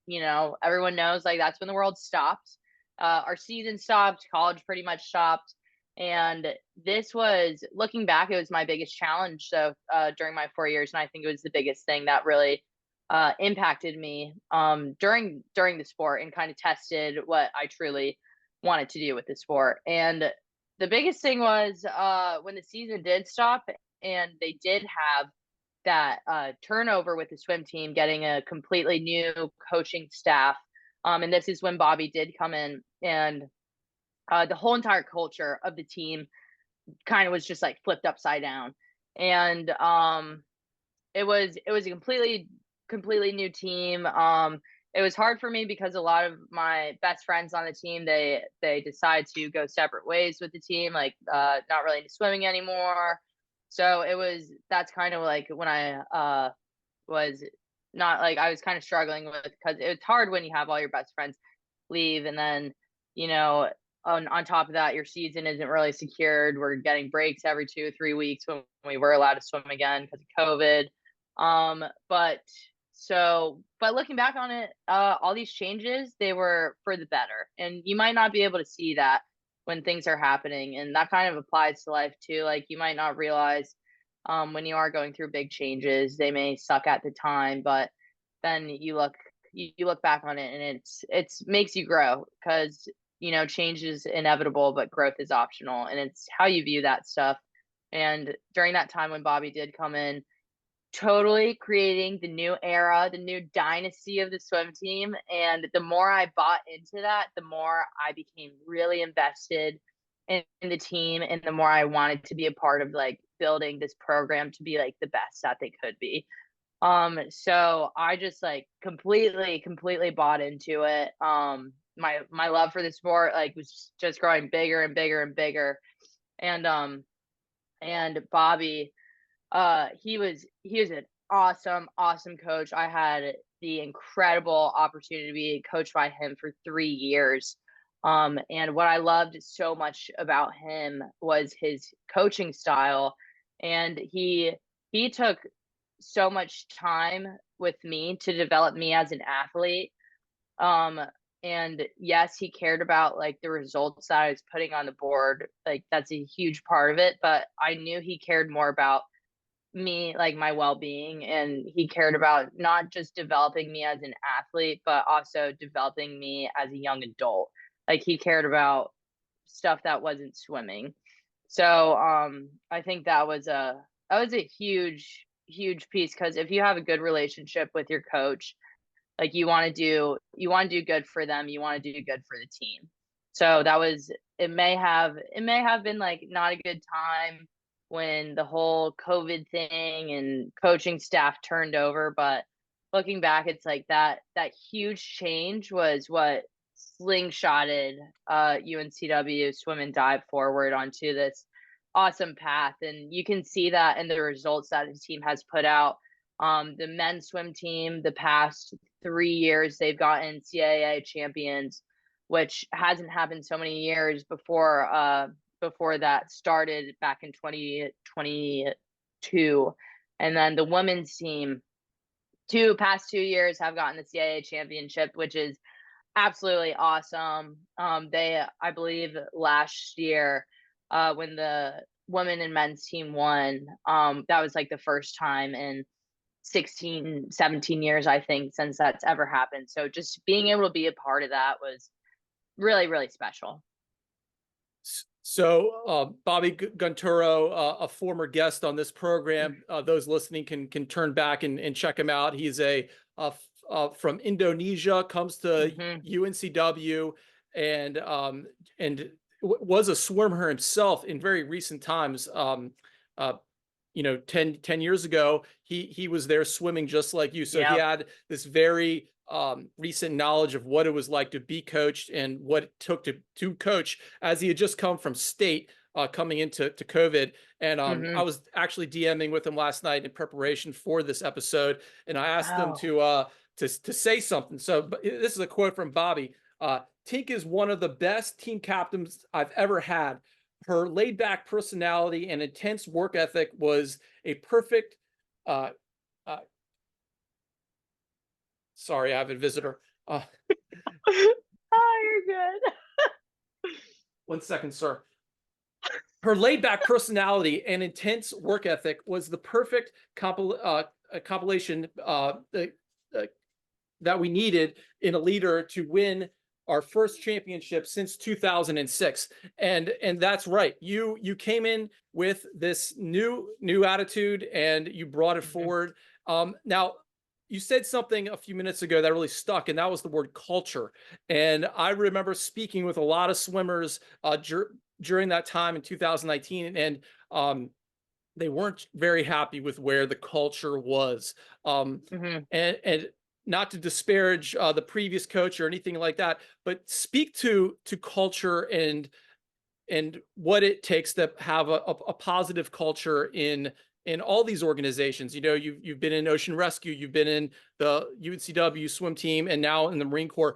everyone knows, like that's when the world stopped. Our season stopped, college pretty much stopped. And this was, looking back, it was my biggest challenge. So during my 4 years, and I think it was the biggest thing that really impacted me during the sport and kind of tested what I truly wanted to do with the sport. And the biggest thing was when the season did stop and they did have that turnover with the swim team, getting a completely new coaching staff. And this is when Bobby did come in, and the whole entire culture of the team kind of was just like flipped upside down. And it was a completely new team. It was hard for me because a lot of my best friends on the team, they decide to go separate ways with the team, like not really into swimming anymore. So that's kind of like when I was not like, I was kind of struggling with, because it's hard when you have all your best friends leave, and then on top of that, your season isn't really secured. We're getting breaks every 2 or 3 weeks when we were allowed to swim again because of COVID. But looking back on it, all these changes, they were for the better, and you might not be able to see that when things are happening, and that kind of applies to life too. Like you might not realize when you are going through big changes, they may suck at the time, but then you look back on it, and it's makes you grow, because change is inevitable, but growth is optional, and it's how you view that stuff. And during that time when Bobby did come in, totally creating the new era, the new dynasty of the swim team. And the more I bought into that, the more I became really invested in the team, and the more I wanted to be a part of like building this program to be like the best that they could be. So I just like completely bought into it. My love for the sport like was just growing bigger and bigger and bigger. And Bobby, he was an awesome coach. I had the incredible opportunity to be coached by him for 3 years. And what I loved so much about him was his coaching style. And he took so much time with me to develop me as an athlete. And yes, he cared about like the results that I was putting on the board. Like that's a huge part of it, but I knew he cared more about me, like my well-being, and he cared about not just developing me as an athlete, but also developing me as a young adult. Like he cared about stuff that wasn't swimming. So I think that was a huge piece, because if you have a good relationship with your coach, like you want to do good for them, you want to do good for the team. So it may have been like not a good time when the whole COVID thing and coaching staff turned over, but looking back, it's like that huge change was what slingshotted UNCW swim and dive forward onto this awesome path. And you can see that in the results that the team has put out. The men's swim team, the past 3 years, they've gotten CAA champions, which hasn't happened so many years before that started back in 2022. And then the women's team, past 2 years, have gotten the CAA championship, which is absolutely awesome. I believe last year, when the women and men's team won, that was like the first time in 16-17 years, I think, since that's ever happened. So just being able to be a part of that was really special. So Bobby Gunturo, a former guest on this program, those listening can turn back and check him out. He's from Indonesia, comes to UNCW, and was a swimmer himself in very recent times. you know, 10 years ago, he was there swimming just like you. So he Yeah. had this very recent knowledge of what it was like to be coached and what it took to coach, as he had just come from state coming into COVID. And I Hmm. was actually DMing with him last night in preparation for this episode, and I asked him Oh. to say something. So this is a quote from Bobby. Tink is one of the best team captains I've ever had. Her laid back personality and intense work ethic was a perfect, uh, uh, sorry, I have a visitor. Oh, you're good. 1 second, sir. Her laid back personality and intense work ethic was the perfect compilation that we needed in a leader to win our first championship since 2006. And that's right. You came in with this new attitude and you brought it Hmm. forward. Now you said something a few minutes ago that really stuck, and that was the word culture. And I remember speaking with a lot of swimmers during that time in 2019, and they weren't very happy with where the culture was. Hmm. And not to disparage the previous coach or anything like that, but speak to culture and what it takes to have a positive culture in all these organizations. You know, you've been in ocean rescue, you've been in the UNCW swim team, and now in the Marine Corps.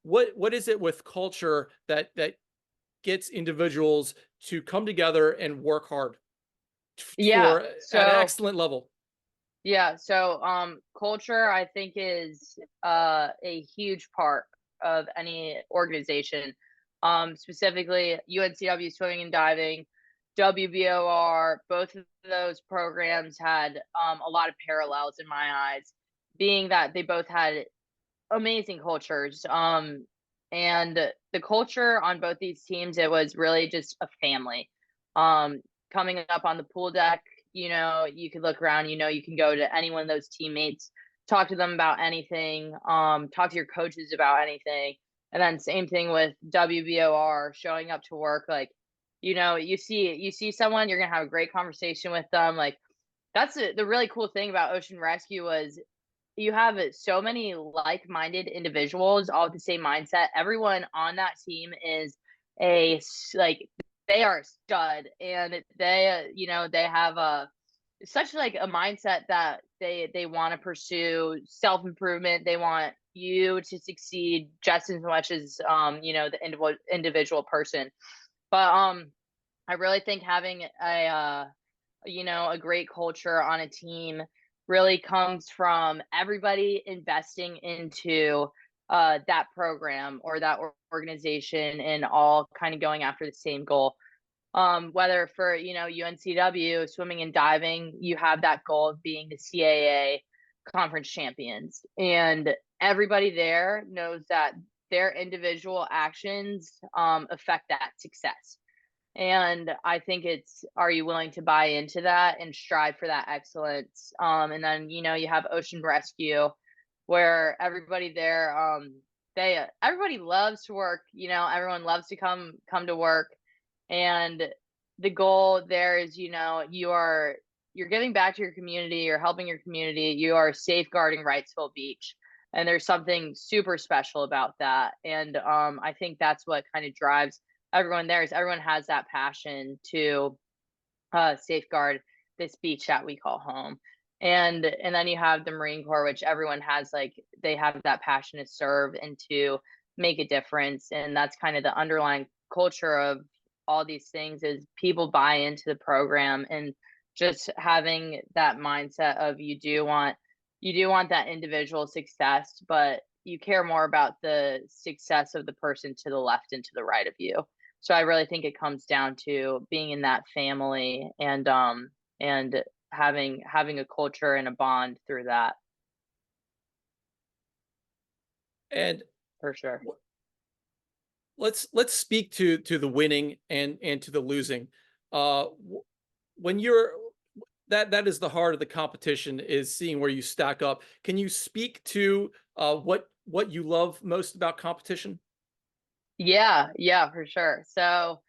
What is it with culture that gets individuals to come together and work hard Yeah. for at an So excellent level? yeah. So culture, I think, is a huge part of any organization. Specifically UNCW swimming and diving, WBOR, both of those programs had a lot of parallels in my eyes, being that they both had amazing cultures. And the culture on both these teams, it was really just a family. Um, Coming up on the pool deck, you could look around, you can go to any one of those teammates, talk to them about anything, talk to your coaches about anything. And then same thing with WBOR, showing up to work, like, you see someone, you're gonna have a great conversation with them. Like that's the really cool thing about Ocean Rescue was you have so many like-minded individuals, all with the same mindset. Everyone on that team is like they are a stud, and they have a such like a mindset that they want to pursue self-improvement. They want you to succeed just as much as the individual person. But I really think having a great culture on a team really comes from everybody investing into that program or that organization and all kind of going after the same goal. Whether for UNCW swimming and diving, you have that goal of being the CAA conference champions, and everybody there knows that their individual actions affect that success. And I think it's, are you willing to buy into that and strive for that excellence? And then, you have ocean rescue where everybody there, everybody loves to work, everyone loves to come to work. And the goal there is, you're giving back to your community, you're helping your community, you are safeguarding Wrightsville Beach. And there's something super special about that. And I think that's what kind of drives everyone there, is everyone has that passion to safeguard this beach that we call home. And then you have the Marine Corps, which everyone has, like, they have that passion to serve and to make a difference. And that's kind of the underlying culture of all these things, is people buy into the program, and just having that mindset of you do want that individual success, but you care more about the success of the person to the left and to the right of you. So I really think it comes down to being in that family, and having a culture and a bond through that, And for sure. let's speak to the winning and to the losing. When you're that is the heart of the competition, is seeing where you stack up. Can you speak to what you love most about competition? Yeah, yeah, for sure. So,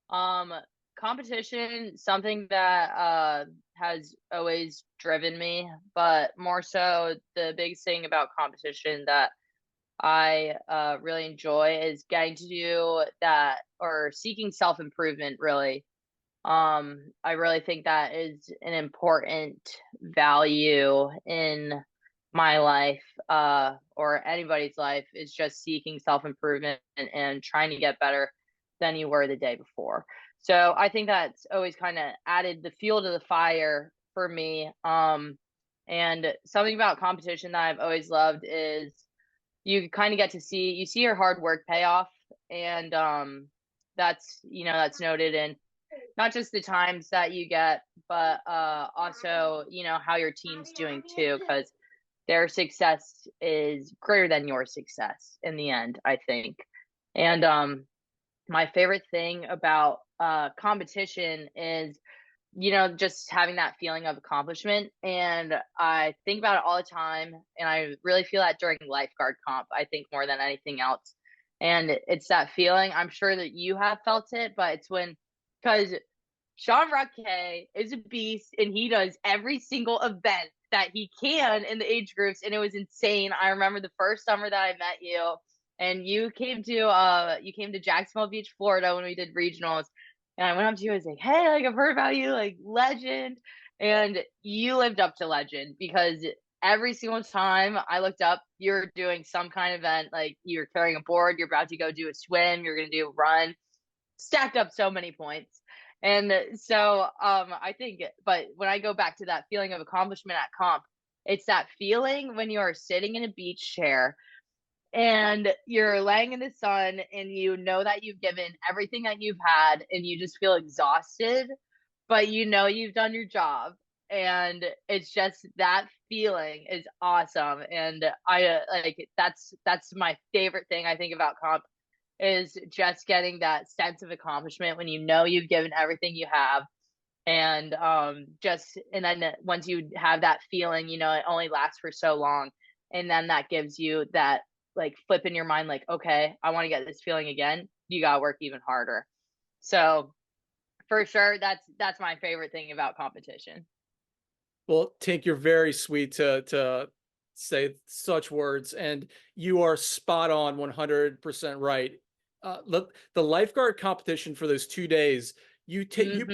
um Competition, something that has always driven me, but more so the biggest thing about competition that I really enjoy is getting to do that, or seeking self improvement, really. I really think that is an important value in my life, or anybody's life, is just seeking self improvement and trying to get better than you were the day before. So I think that's always kind of added the fuel to the fire for me. And something about competition that I've always loved is you kind of get to see your hard work pay off, and that's that's noted in not just the times that you get, but also how your team's doing too, because their success is greater than your success in the end, I think. And my favorite thing about competition is just having that feeling of accomplishment. And I think about it all the time. And I really feel that during lifeguard comp, I think more than anything else. And it's that feeling. I'm sure that you have felt it, but it's because Sean Ruckay is a beast and he does every single event that he can in the age groups. And it was insane. I remember the first summer that I met you, and you came to Jacksonville Beach, Florida, when we did regionals. And I went up to you, I was like, hey, like, I've heard about you, like, legend. And you lived up to legend, because every single time I looked up, you're doing some kind of event, like you're carrying a board, you're about to go do a swim, you're going to do a run, stacked up so many points. And so I think, but when I go back to that feeling of accomplishment at comp, it's that feeling when you are sitting in a beach chair and you're laying in the sun and you know that you've given everything that you've had and you just feel exhausted, but you've done your job. And it's just that feeling is awesome. And I like that's my favorite thing I think about comp, is just getting that sense of accomplishment when you've given everything you have. And and then once you have that feeling, it only lasts for so long, and then that gives you that like flip in your mind, like, okay, I want to get this feeling again, you gotta work even harder. So for sure, that's my favorite thing about competition. Well, Tink, you're very sweet to say such words, and you are spot on, 100% right. The lifeguard competition for those 2 days, you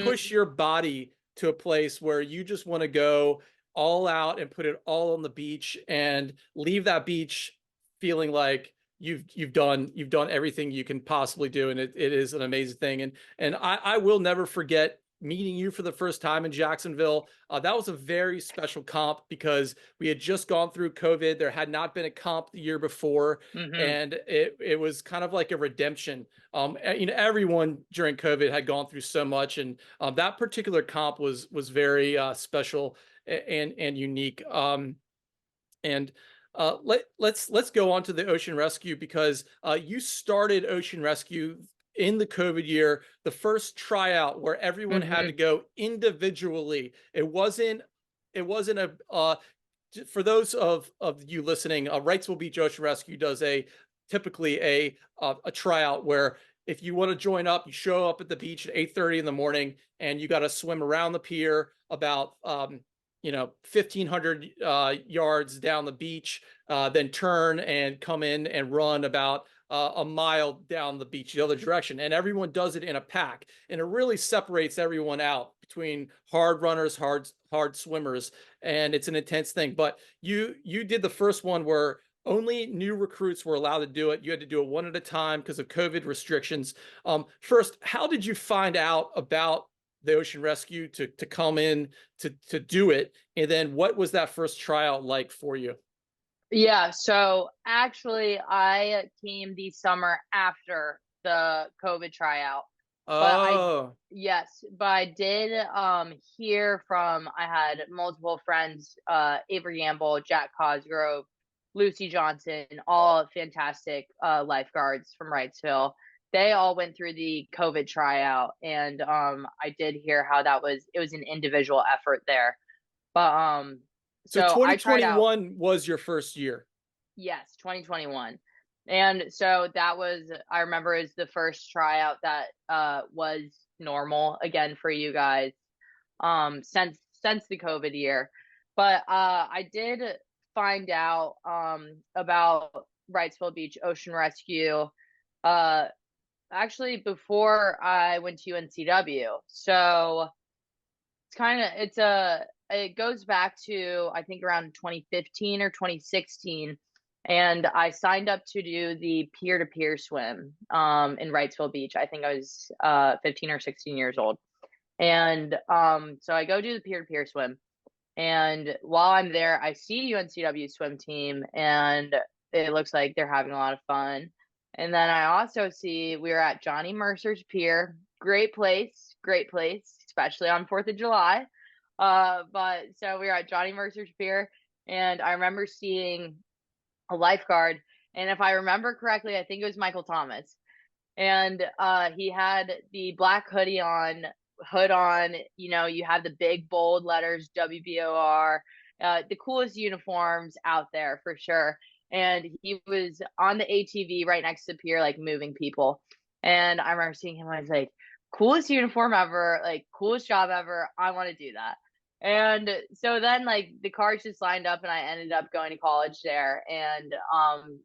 push your body to a place where you just want to go all out and put it all on the beach and leave that beach feeling like you've done everything you can possibly do, and it is an amazing thing. And I will never forget meeting you for the first time in Jacksonville. That was a very special comp because we had just gone through COVID. There had not been a comp the year before, and it was kind of like a redemption. Everyone during COVID had gone through so much, and that particular comp was very special and unique. And let's go on to the ocean rescue, because you started ocean rescue in the COVID year, the first tryout where everyone had to go individually. It wasn't a for those of you listening, Wrightsville Beach Ocean Rescue does typically a tryout where if you want to join up, you show up at the beach at 8:30 in the morning, and you got to swim around the pier about 1,500 yards down the beach, then turn and come in and run about a mile down the beach the other direction. And everyone does it in a pack, and it really separates everyone out between hard runners, hard swimmers, and it's an intense thing. But you did the first one where only new recruits were allowed to do it. You had to do it one at a time because of COVID restrictions. First, how did you find out about the ocean rescue to come in to do it? And then what was that first tryout like for you? Yeah, so actually I came the summer after the COVID tryout. But Oh, I did hear from, I had multiple friends, Avery Gamble, Jack Cosgrove, Lucy Johnson, all fantastic lifeguards from Wrightsville. They all went through the COVID tryout, and I did hear how it was an individual effort there. But so so I tried out. 2021 was your first year. Yes, 2021. And so that was, I remember, is the first tryout that was normal again for you guys since the COVID year. But I did find out about Wrightsville Beach Ocean Rescue uh actually before I went to UNCW. So it goes back to I think around 2015 or 2016, and I signed up to do the peer-to-peer swim in Wrightsville Beach. I think I was 15 or 16 years old. And so I go do the peer-to-peer swim, and while I'm there I see UNCW swim team, and it looks like they're having a lot of fun. And then I also see we were at Johnny Mercer's Pier. Great place, especially on 4th of July. But so we were at Johnny Mercer's Pier, and I remember seeing a lifeguard, and if I remember correctly, I think it was Michael Thomas. And he had the black hood on, you know, you have the big bold letters WBOR, the coolest uniforms out there for sure. And he was on the ATV right next to the pier, like moving people. And I remember seeing him, I was like, coolest uniform ever, like coolest job ever. I want to do that. And so then like the cars just lined up, and I ended up going to college there. And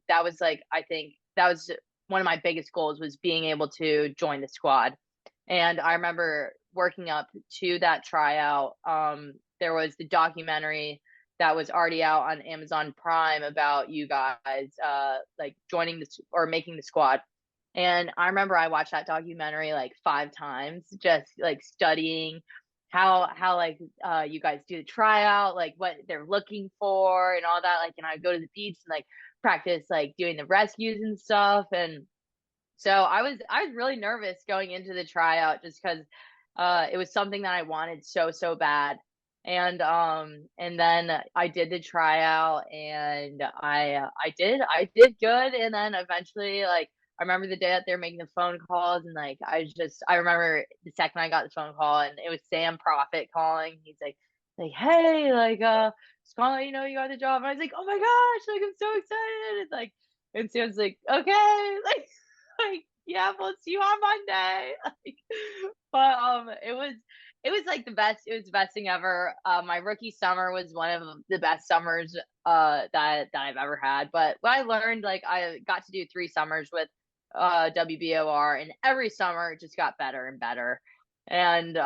that was like, I think that was one of my biggest goals, was being able to join the squad. And I remember working up to that tryout. There was the documentary that was already out on Amazon Prime about you guys like joining this or making the squad. And I remember I watched that documentary like 5 times, just like studying how like you guys do the tryout, like what they're looking for and all that. Like, and I go to the beach and like practice like doing the rescues and stuff. And so I was really nervous going into the tryout, just because it was something that I wanted so bad. And then I did the tryout, and I did good. And then eventually, like, I remember the day that they're making the phone calls, and like I remember the second I got the phone call, and it was Sam Prophet calling. He's like hey, like just calling, you know, you got the job. And I was like, oh my gosh, like I'm so excited. It's like, and Sam's like, okay, like yeah, we'll see you on Monday. Like, but it was like the best. It was the best thing ever. My rookie summer was one of the best summers that I've ever had. But what I learned, like I got to do 3 summers with WBOR, and every summer it just got better and better. And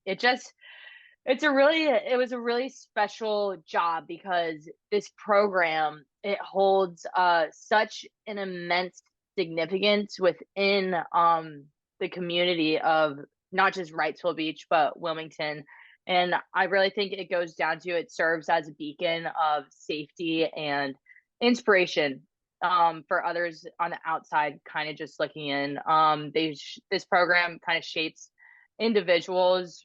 it was a really special job, because this program, it holds such an immense significance within the community of not just Wrightsville Beach, but Wilmington. And I really think it goes down to, it serves as a beacon of safety and inspiration for others on the outside, kind of just looking in. This program kind of shapes individuals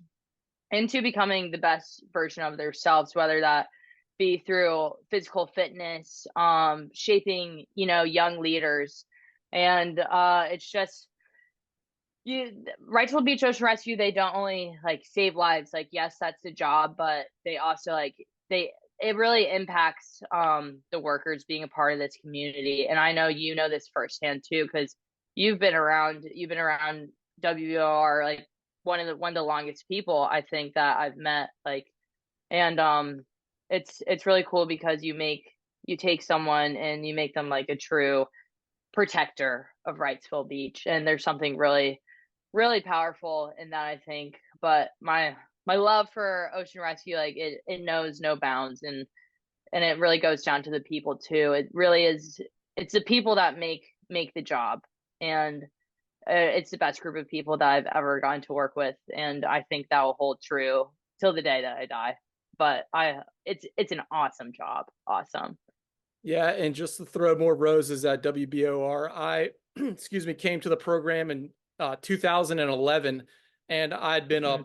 into becoming the best version of themselves, whether that be through physical fitness, shaping, you know, young leaders. And it's just, Wrightsville Beach Ocean Rescue, they don't only like save lives, like yes, that's the job, but they also like it really impacts the workers being a part of this community. And I know you know this firsthand too, because you've been around WR, like one of the longest people I think that I've met. Like, and it's really cool, because you take someone and you make them like a true protector of Wrightsville Beach. And there's something really powerful in that, I think. But my love for ocean rescue, like it knows no bounds. And it really goes down to the people too. It really is, it's the people that make the job. And it's the best group of people that I've ever gotten to work with. And I think that will hold true till the day that I die. But it's an awesome job. Awesome. Yeah, and just to throw more roses at WBOR, I excuse me, came to the program in 2011, and I'd been a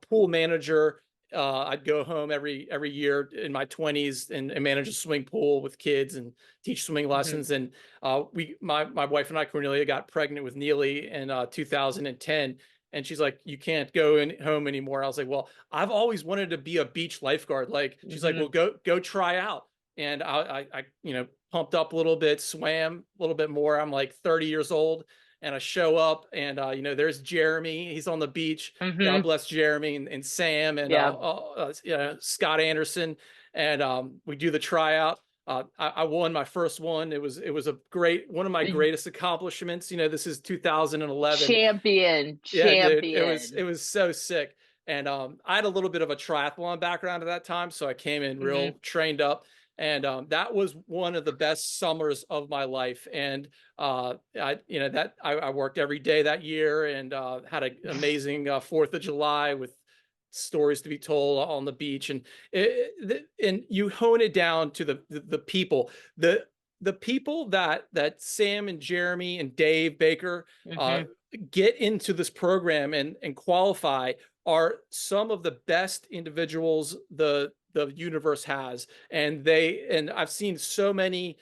pool manager. I'd go home every year in my 20s and manage a swimming pool with kids and teach swimming lessons. And my wife and I, Cornelia, got pregnant with Neely in 2010. And she's like, you can't go home anymore. I was like, well, I've always wanted to be a beach lifeguard. Like, she's like, well, go try out. And I pumped up a little bit, swam a little bit more. I'm like 30 years old. and I show up, and you know, there's Jeremy. He's on the beach. God Mm-hmm. bless Jeremy, and Sam, and Yeah. you know, Scott Anderson, and we do the tryout. I won my first one. It was a great, one of my greatest accomplishments. You know, this is 2011. Champion, Yeah, dude, it champion. was so sick. And I had a little bit of a triathlon background at that time, so I came in Mm-hmm. real trained up. And that was one of the best summers of my life. And you know, that I worked every day that year, and had an amazing 4th of July with stories to be told on the beach. And and you hone it down to the people, the people that Sam and Jeremy and Dave Baker uh, Mm-hmm. get into this program and qualify are some of the best individuals the universe has. And I've seen so many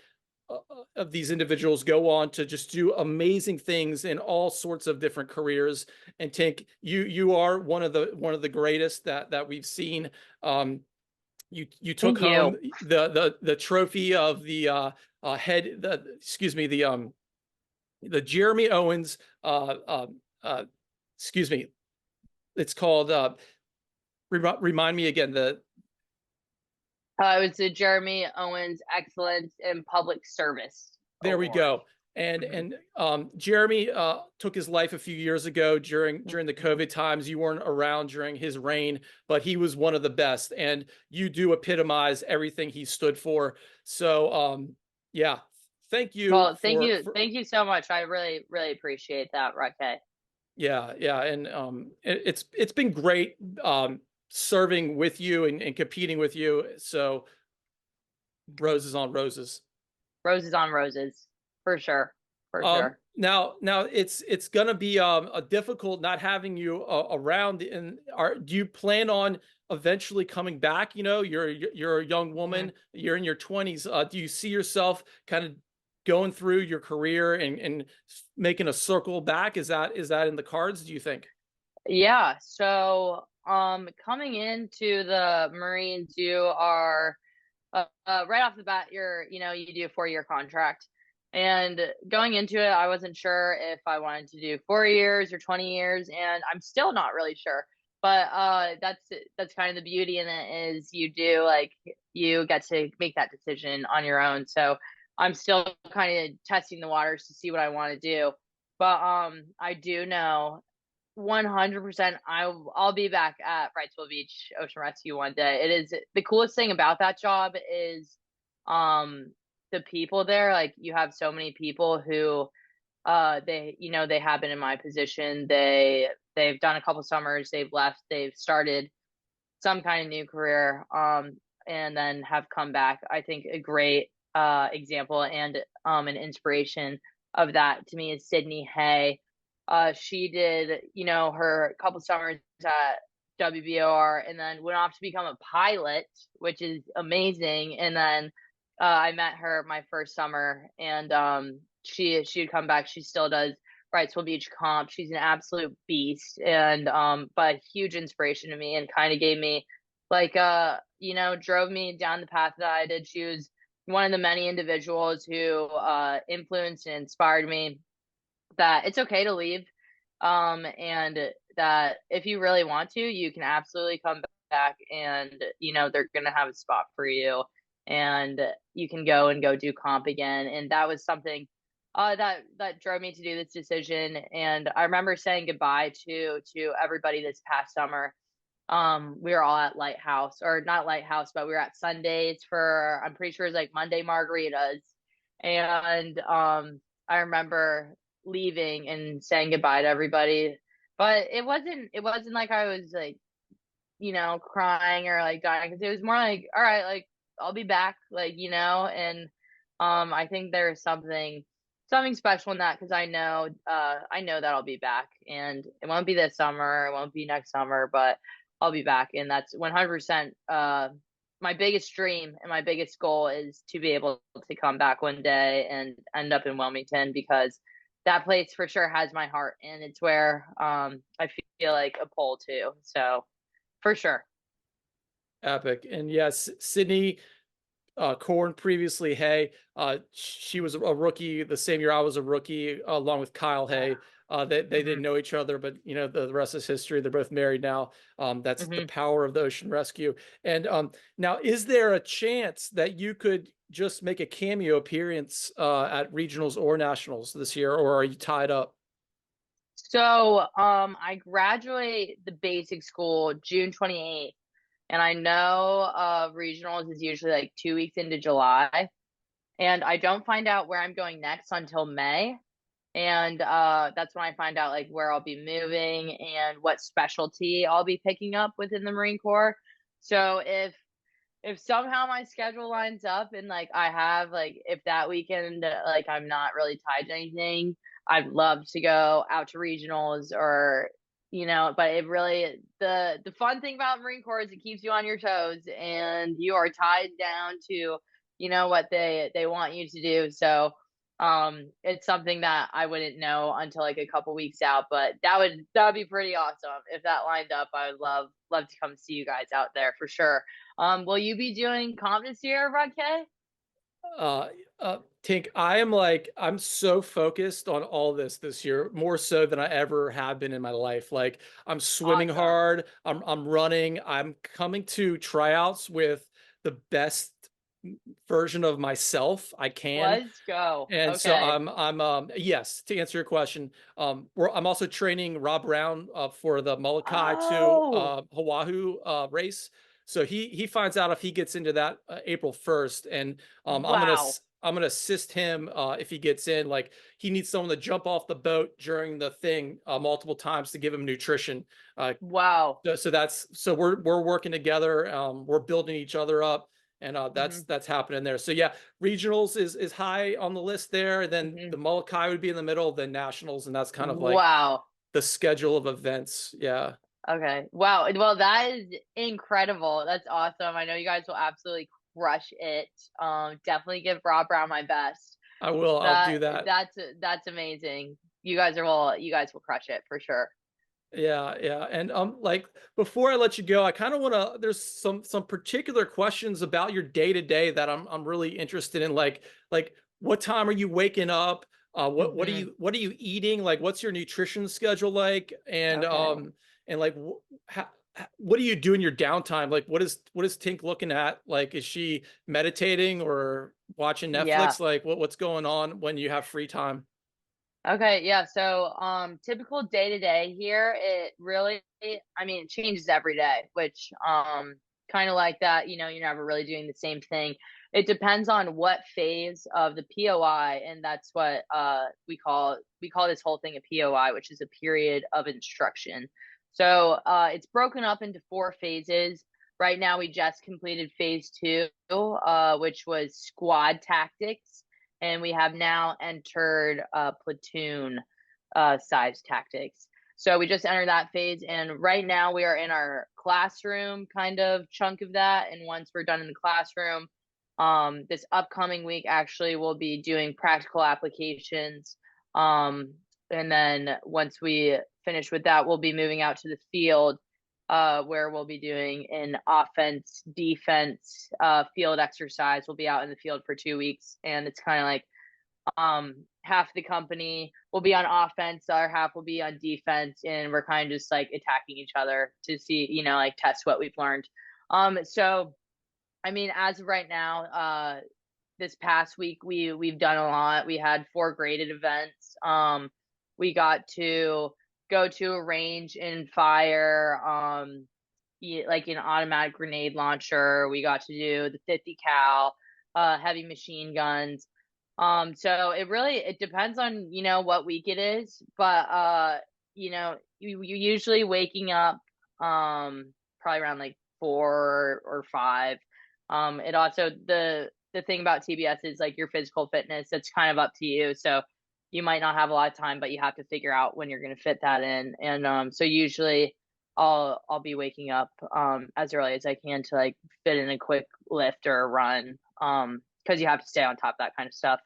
of these individuals go on to just do amazing things in all sorts of different careers. And Tink, you are one of the greatest that we've seen. You took Thank home you. the trophy of the excuse me, the Jeremy Owens excuse me, it's called remind me again. It was the Jeremy Owens Excellence in Public Service There we Award. go. And Mm-hmm. Jeremy took his life a few years ago during the Mm-hmm. COVID times. You weren't around during his reign, but he was one of the best, and you do epitomize everything he stood for. So yeah, thank you Well, for thank you so much. I really, really appreciate that, Raquel. yeah, and it's been great serving with you and competing with you. So roses on roses. Roses on roses, for sure, for sure. Now it's gonna be a difficult not having you around. And do you plan on eventually coming back? You know, you're a young Mhm. woman. You're in your 20s. Do you see yourself kind of going through your career and making a circle back? Is that in the cards, do you think? Yeah. So, coming into the Marines, you are right off the bat, you do a 4-year contract. And going into it, I wasn't sure if I wanted to do 4 years or 20 years, and I'm still not really sure. But that's kind of the beauty in it is you get to make that decision on your own. So I'm still kind of testing the waters to see what I want to do. But I do know 100% I'll be back at Wrightsville Beach Ocean Rescue one day. It is the coolest thing about that job is um the people there. Like, you have so many people who they have been in my position. They've done a couple summers, they've left, they've started some kind of new career, and then have come back. I think a great example and an inspiration of that to me is Sydney Hay. She did, her couple summers at WBOR and then went off to become a pilot, which is amazing. And then I met her my first summer, and she'd come back. She still does Wrightsville Beach comp. She's an absolute beast, and but huge inspiration to me, and kind of gave me drove me down the path that I did. She was one of the many individuals who influenced and inspired me that it's okay to leave, and that if you really want to, you can absolutely come back, and they're gonna have a spot for you, and you can go do comp again. And that was something that drove me to do this decision. And I remember saying goodbye to everybody this past summer. We were all at Lighthouse, or not Lighthouse, but we were at Sundays for, I'm pretty sure it's like Monday margaritas. And I remember leaving and saying goodbye to everybody. But it wasn't like I was like, crying or like dying, because it was more like, all right, like I'll be back, and I think there's something special in that, because I know that I'll be back, and it won't be this summer, it won't be next summer, but I'll be back. And that's 100% my biggest dream and my biggest goal is to be able to come back one day and end up in Wilmington, because that place for sure has my heart, and it's where I feel like a pull to. So for sure. Epic. And yes, Sydney, corn previously, Hay. She was a rookie the same year I was a rookie, along with Kyle Hay. They didn't know each other, but you know the rest is history. They're both married now. That's the Hmm. power of the ocean rescue. And now, is there a chance that you could just make a cameo appearance at regionals or nationals this year, or are you tied up? So, I graduate the basic school June 28th, and I know regionals is usually like 2 weeks into July, and I don't find out where I'm going next until May. And that's when I find out like where I'll be moving and what specialty I'll be picking up within the Marine Corps. So if somehow my schedule lines up and like I have like if that weekend like I'm not really tied to anything, I'd love to go out to regionals or but it really the fun thing about Marine Corps is it keeps you on your toes and you are tied down to what they want you to do. So it's something that I wouldn't know until like a couple weeks out, but that would be pretty awesome if that lined up. I would love to come see you guys out there for sure. Will you be doing comp this year, Rod K? Uh, Tink, I'm so focused on all this year, more so than I ever have been in my life. Like I'm swimming Awesome. hard, I'm running, I'm coming to tryouts with the best version of myself I can. Let's go. And so Okay. yes, to answer your question, I'm also training Rob Brown for the Molokai to Oh, Oahu race. So he finds out if he gets into that April 1st, and wow. I'm gonna assist him if he gets in. Like he needs someone to jump off the boat during the thing multiple times to give him nutrition. Wow. So we're working together. We're building each other up, and Hmm. that's happening there. So yeah, regionals is high on the list there. Then Hmm. the Molokai would be in the middle, then nationals, and that's kind of like Wow. the schedule of events. Yeah, Okay. Wow. Well, that is incredible. That's awesome. I know you guys will absolutely crush it. Definitely give Rob Brown my best. I will. I'll That do that. that's amazing. You guys will crush it for sure. Yeah, yeah. And like before I let you go, I kind of want to there's some particular questions about your day to day that I'm really interested in, like what time are you waking up? Hmm. What are you eating? Like what's your nutrition schedule like? Okay. And like what do you do in your downtime? Like what is Tink looking at? Like is she meditating or watching Yeah. Netflix? Like what's going on when you have free time? Okay, yeah. So, typical day to day here, it really, I mean, it changes every day, which, kind of like that, you're never really doing the same thing. It depends on what phase of the POI, and that's what, we call this whole thing a POI, which is a period of instruction. So, it's broken up into 4 phases. Right now, we just completed phase 2, which was squad tactics, and we have now entered platoon size tactics. So we just entered that phase, and right now we are in our classroom kind of chunk of that. And once we're done in the classroom, this upcoming week actually we'll be doing practical applications. And then once we finish with that, we'll be moving out to the field where we'll be doing an offense, defense, field exercise. We'll be out in the field for 2 weeks, and it's kind of like half the company will be on offense, the other half will be on defense, and we're kind of just like attacking each other to see, like test what we've learned. So I mean, as of right now, this past week we've done a lot. We had 4 graded events. We got to go to a range and fire like an automatic grenade launcher. We got to do the 50 cal, heavy machine guns. So it depends on what week it is, but you usually waking up probably around like 4 or 5. It also the thing about TBS is like your physical fitness. It's kind of up to you. So you might not have a lot of time, but you have to figure out when you're going to fit that in. And so usually I'll be waking up as early as I can to like fit in a quick lift or a run because you have to stay on top of that kind of stuff.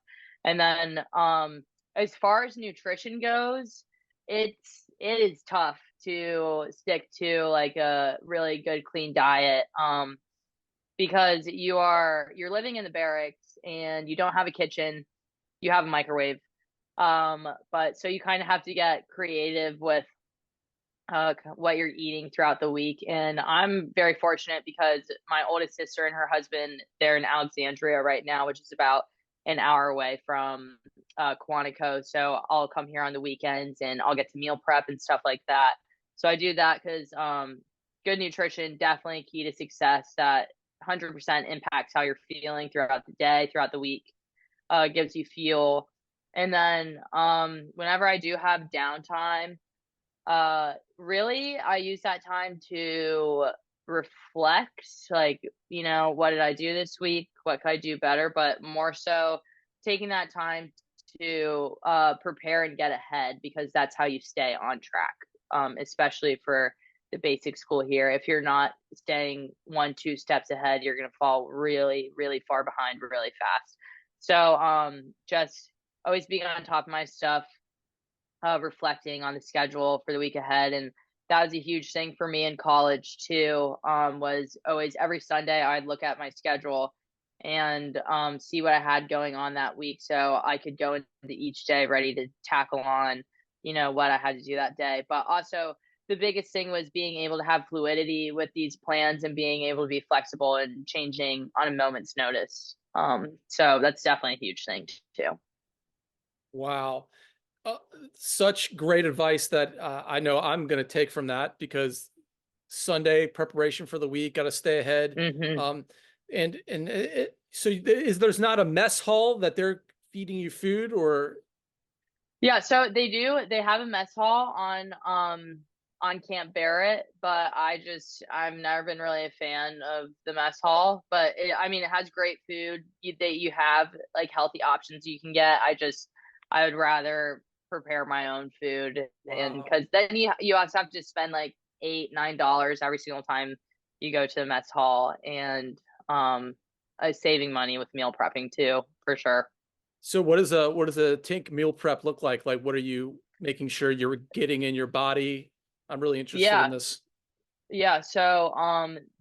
And then as far as nutrition goes, it is tough to stick to like a really good clean diet. because you're living in the barracks and you don't have a kitchen, you have a microwave. But so you kind of have to get creative with what you're eating throughout the week. And I'm very fortunate because my oldest sister and her husband, they're in Alexandria right now, which is about an hour away from Quantico. So I'll come here on the weekends and I'll get to meal prep and stuff like that. So I do that because good nutrition, definitely key to success. That 100% impacts how you're feeling throughout the day, throughout the week, gives you fuel. And then whenever I do have downtime, really, I use that time to reflect, like, what did I do this week? What could I do better? But more so taking that time to prepare and get ahead, because that's how you stay on track, especially for the basic school here. If you're not staying 1-2 steps ahead, you're going to fall really, really far behind really fast. So just always being on top of my stuff, reflecting on the schedule for the week ahead. And that was a huge thing for me in college too. Was always every Sunday I'd look at my schedule and see what I had going on that week, so I could go into each day ready to tackle on, what I had to do that day. But also the biggest thing was being able to have fluidity with these plans and being able to be flexible and changing on a moment's notice. So that's definitely a huge thing too. Wow. Such great advice that I know I'm going to take from that, because Sunday preparation for the week, got to stay ahead. Mm-hmm. So there's not a mess hall that they're feeding you food, or? Yeah, so they have a mess hall on Camp Barrett, but I've never been really a fan of the mess hall. But it has great food. You have like healthy options you can get. I would rather prepare my own food. And Wow. because then you also have to spend like $8-9 every single time you go to the mess hall, and saving money with meal prepping too, for sure. So what does a Tink meal prep look like? Like, what are you making sure you're getting in your body? I'm really interested in Yeah. this. Yeah, so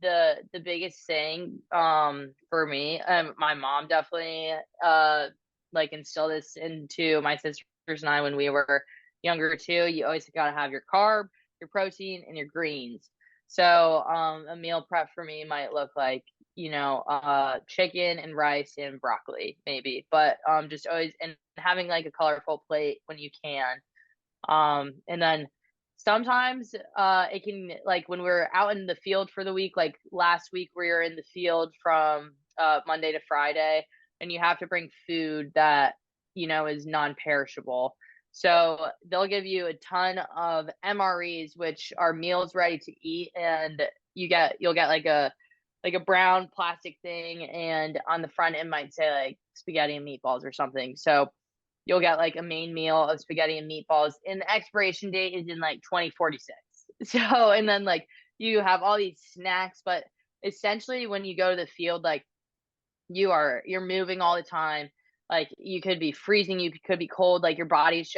the biggest thing for me, my mom definitely like instilled this into my sisters and I when we were younger too. You always got to have your carb, your protein, and your greens. So a meal prep for me might look like, chicken and rice and broccoli maybe, but just always, and having like a colorful plate when you can. And then sometimes it can, like when we're out in the field for the week, like last week we were in the field from Monday to Friday, and you have to bring food that, is non-perishable. So they'll give you a ton of MREs, which are meals ready to eat, and you'll get like a brown plastic thing, and on the front it might say like spaghetti and meatballs or something. So you'll get like a main meal of spaghetti and meatballs, and the expiration date is in like 2046. So, and then like you have all these snacks, but essentially when you go to the field, like you're moving all the time. Like you could be freezing, you could be cold, like your body's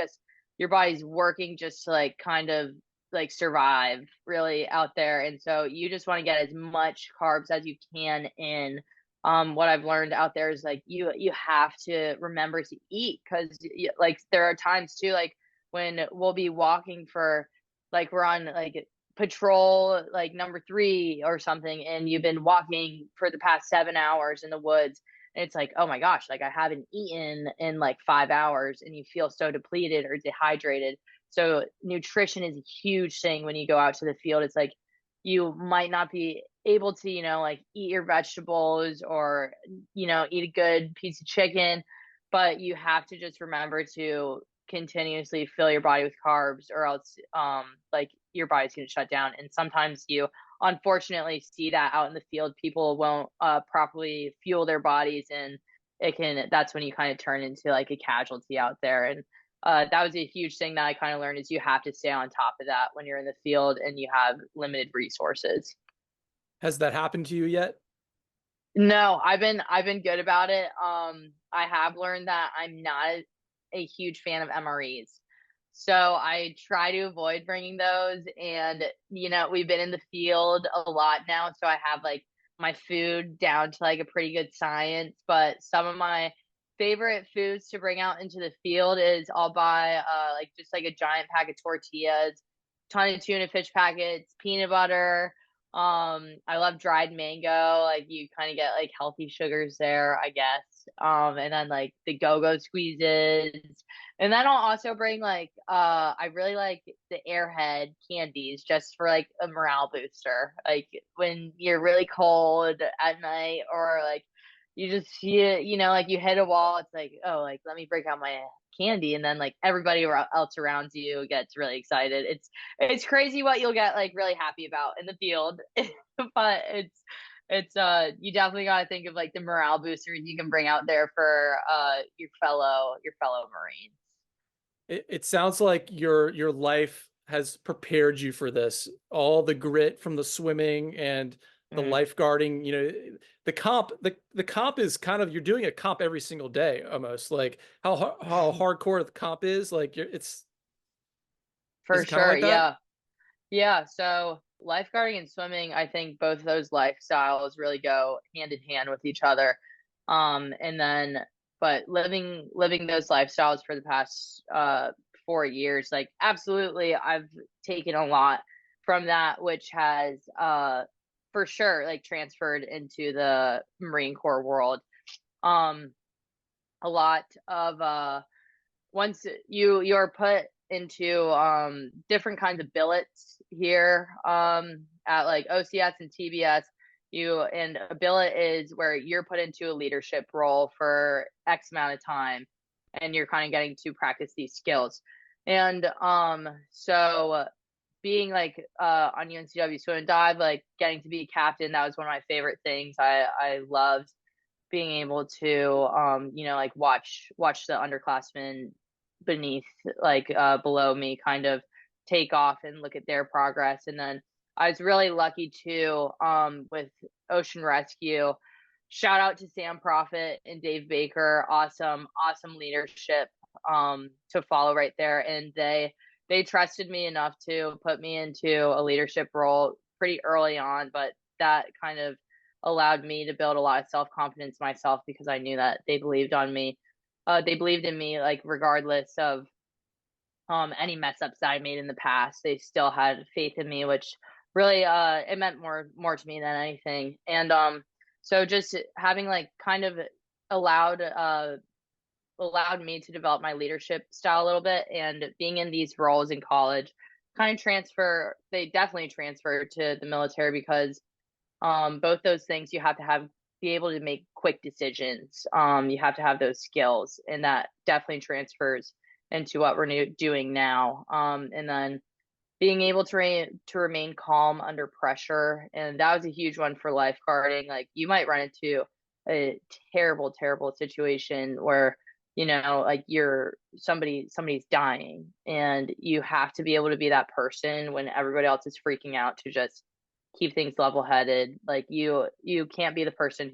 working just to like kind of like survive really out there. And so you just want to get as much carbs as you can in. What I've learned out there is like you have to remember to eat, because like there are times too, like when we'll be walking for, like we're on like patrol like number 3 or something, and you've been walking for the past 7 hours in the woods, and it's like, oh my gosh, like I haven't eaten in like 5 hours, and you feel so depleted or dehydrated. So nutrition is a huge thing when you go out to the field. It's like you might not be able to, like eat your vegetables or, eat a good piece of chicken, but you have to just remember to continuously fill your body with carbs, or else like your body's going to shut down. And sometimes you unfortunately see that out in the field, people won't properly fuel their bodies, and that's when you kind of turn into like a casualty out there. And that was a huge thing that I kind of learned, is you have to stay on top of that when you're in the field and you have limited resources. Has that happened to you yet? No, I've been good about it. I have learned that I'm not a huge fan of MREs. So I try to avoid bringing those, and we've been in the field a lot now, so I have like my food down to like a pretty good science, but some of my favorite foods to bring out into the field is I'll buy like just like a giant pack of tortillas, ton of tuna fish packets, peanut butter. I love dried mango. Like you kind of get like healthy sugars there, I guess. And then like the go-go squeezes. And then I'll also bring like I really like the Airhead candies just for like a morale booster. Like when you're really cold at night or like you just see it, like you hit a wall, it's like, oh, like let me break out my candy, and then like everybody else around you gets really excited. It's crazy what you'll get like really happy about in the field. But it's you definitely got to think of like the morale boosters you can bring out there for your fellow Marines. It sounds like your life has prepared you for this. All the grit from the swimming and the Mm. lifeguarding, the comp is kind of, you're doing a comp every single day almost. Like how hardcore the comp is, like is For it kind of sure, like that? yeah. Yeah, so lifeguarding and swimming, I think both of those lifestyles really go hand in hand with each other. And then, but living those lifestyles for the past 4 years, like absolutely, I've taken a lot from that, which has for sure like transferred into the Marine Corps world. Um, a lot of once you're put into different kinds of billets here at like OCS and TBS, and a billet is where you're put into a leadership role for X amount of time, and you're kind of getting to practice these skills. And so being like on UNCW swim and dive, like getting to be captain, that was one of my favorite things. I loved being able to like watch the underclassmen beneath, like below me, kind of take off and look at their progress. And then I was really lucky too with ocean rescue. Shout out to Sam Prophet and Dave Baker. Awesome leadership to follow right there. And they trusted me enough to put me into a leadership role pretty early on, but that kind of allowed me to build a lot of self-confidence myself because I knew that they believed on me. They believed in me, like regardless of any mess ups that I made in the past. They still had faith in me, which really it meant more to me than anything. And so just having like kind of allowed allowed me to develop my leadership style a little bit, and being in these roles in college kind of they definitely transfer to the military because both those things you have to be able to make quick decisions. You have to have those skills, and that definitely transfers into what we're doing now. And then being able to remain calm under pressure, and that was a huge one for lifeguarding. Like you might run into a terrible situation where like somebody's dying, and you have to be able to be that person when everybody else is freaking out to just keep things level headed. Like you can't be the person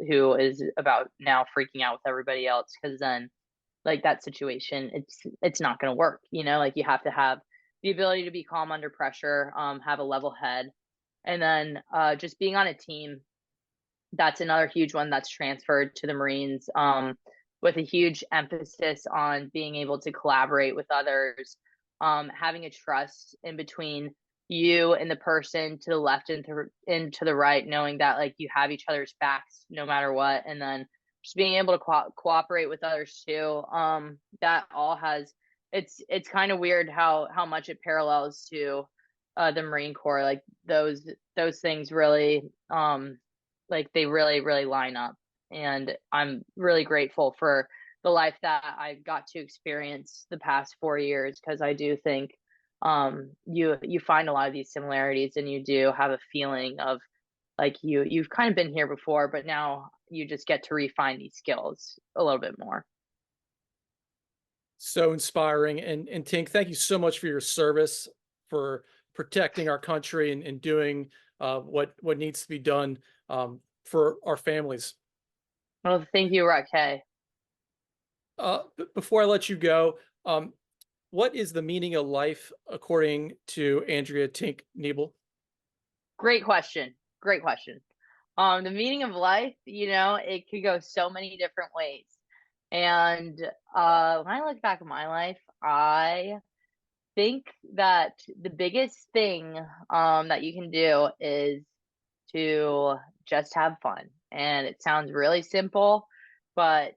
who is about now freaking out with everybody else, because then like that situation, it's not going to work. Like you have to have the ability to be calm under pressure, have a level head. And then just being on a team, that's another huge one that's transferred to the Marines, with a huge emphasis on being able to collaborate with others, having a trust in between you and the person to the left and to the right, knowing that like you have each other's backs no matter what. And then just being able to cooperate with others too. That all has, it's kind of weird how much it parallels to the Marine Corps. Like those things really like they really line up, and I'm really grateful for the life that I got to experience the past 4 years, because I do think you find a lot of these similarities, and you do have a feeling of like you've kind of been here before, but now you just get to refine these skills a little bit more. So inspiring. And Tink, thank you so much for your service, for protecting our country and doing what needs to be done for our families. Well, thank you, Raquel. Before I let you go, what is the meaning of life according to Andrea Tink Niebel? Great question. The meaning of life, it could go so many different ways. And when I look back at my life, I think that the biggest thing that you can do is to just have fun. And it sounds really simple, but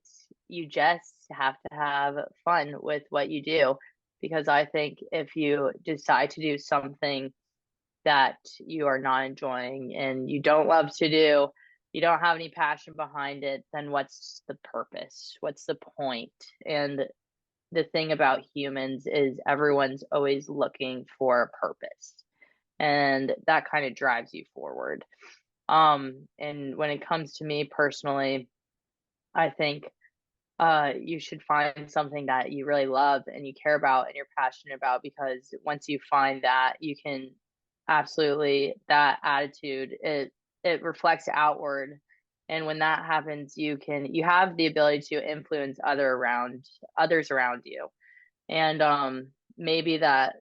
you just have to have fun with what you do. Because I think if you decide to do something that you are not enjoying and you don't love to do, you don't have any passion behind it, then what's the purpose? What's the point? And the thing about humans is everyone's always looking for a purpose. And that kind of drives you forward. And when it comes to me personally, I think you should find something that you really love and you care about and you're passionate about, because once you find that, you can absolutely, that attitude, it reflects outward. And when that happens, you have the ability to influence others around you. And maybe that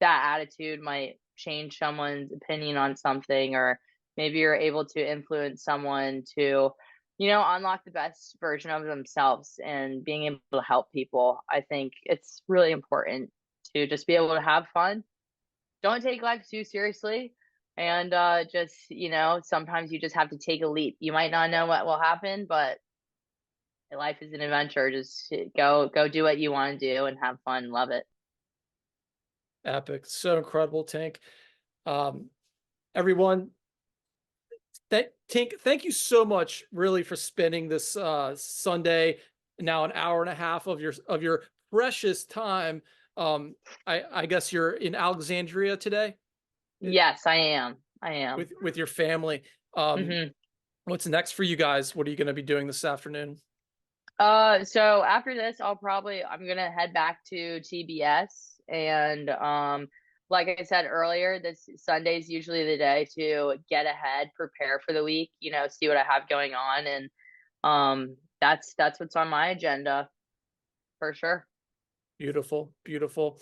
attitude might change someone's opinion on something, or maybe you're able to influence someone to unlock the best version of themselves and being able to help people. I think it's really important to just be able to have fun. Don't take life too seriously. And just, sometimes you just have to take a leap. You might not know what will happen, but life is an adventure. Just go do what you want to do and have fun. Love it. Epic. So incredible, Tink. Everyone, Tink, thank you so much really for spending this Sunday, now an hour and a half of your precious time. I guess you're in Alexandria today? Yes, I am. With your family. What's next for you guys? What are you going to be doing this afternoon? So after this, I'm gonna head back to TBS, and like I said earlier, this Sunday is usually the day to get ahead, prepare for the week, see what I have going on, and that's what's on my agenda for sure. Beautiful, beautiful.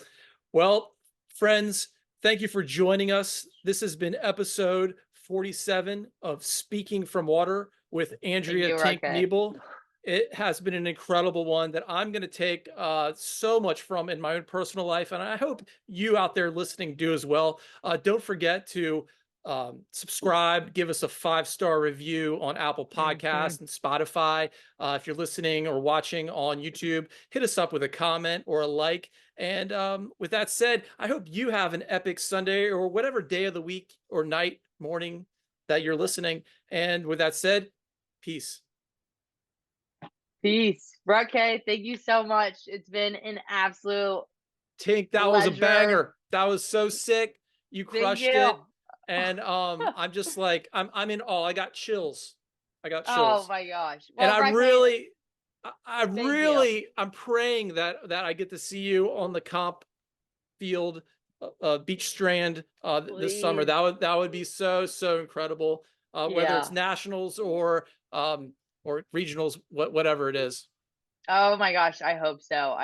Well, friends, thank you for joining us. This has been episode 47 of Speaking from Water with Andrea Tink Niebel. It has been an incredible one that I'm going to take so much from in my own personal life, and I hope you out there listening do as well. Don't forget to subscribe, give us a 5-star review on Apple Podcasts and Spotify. If you're listening or watching on YouTube, hit us up with a comment or a like. And with that said, I hope you have an epic Sunday or whatever day of the week or night, morning that you're listening. And with that said, peace. Peace. Brooke, thank you so much. It's been an absolute Tink, that pleasure. was a banger. That was so sick. You crushed it. And I'm just like, I'm in awe. I got chills. Oh my gosh. Well, and I'm praying that I get to see you on the comp field, beach strand this summer. That would be so incredible. Whether it's nationals or regionals, whatever it is. Oh my gosh, I hope so.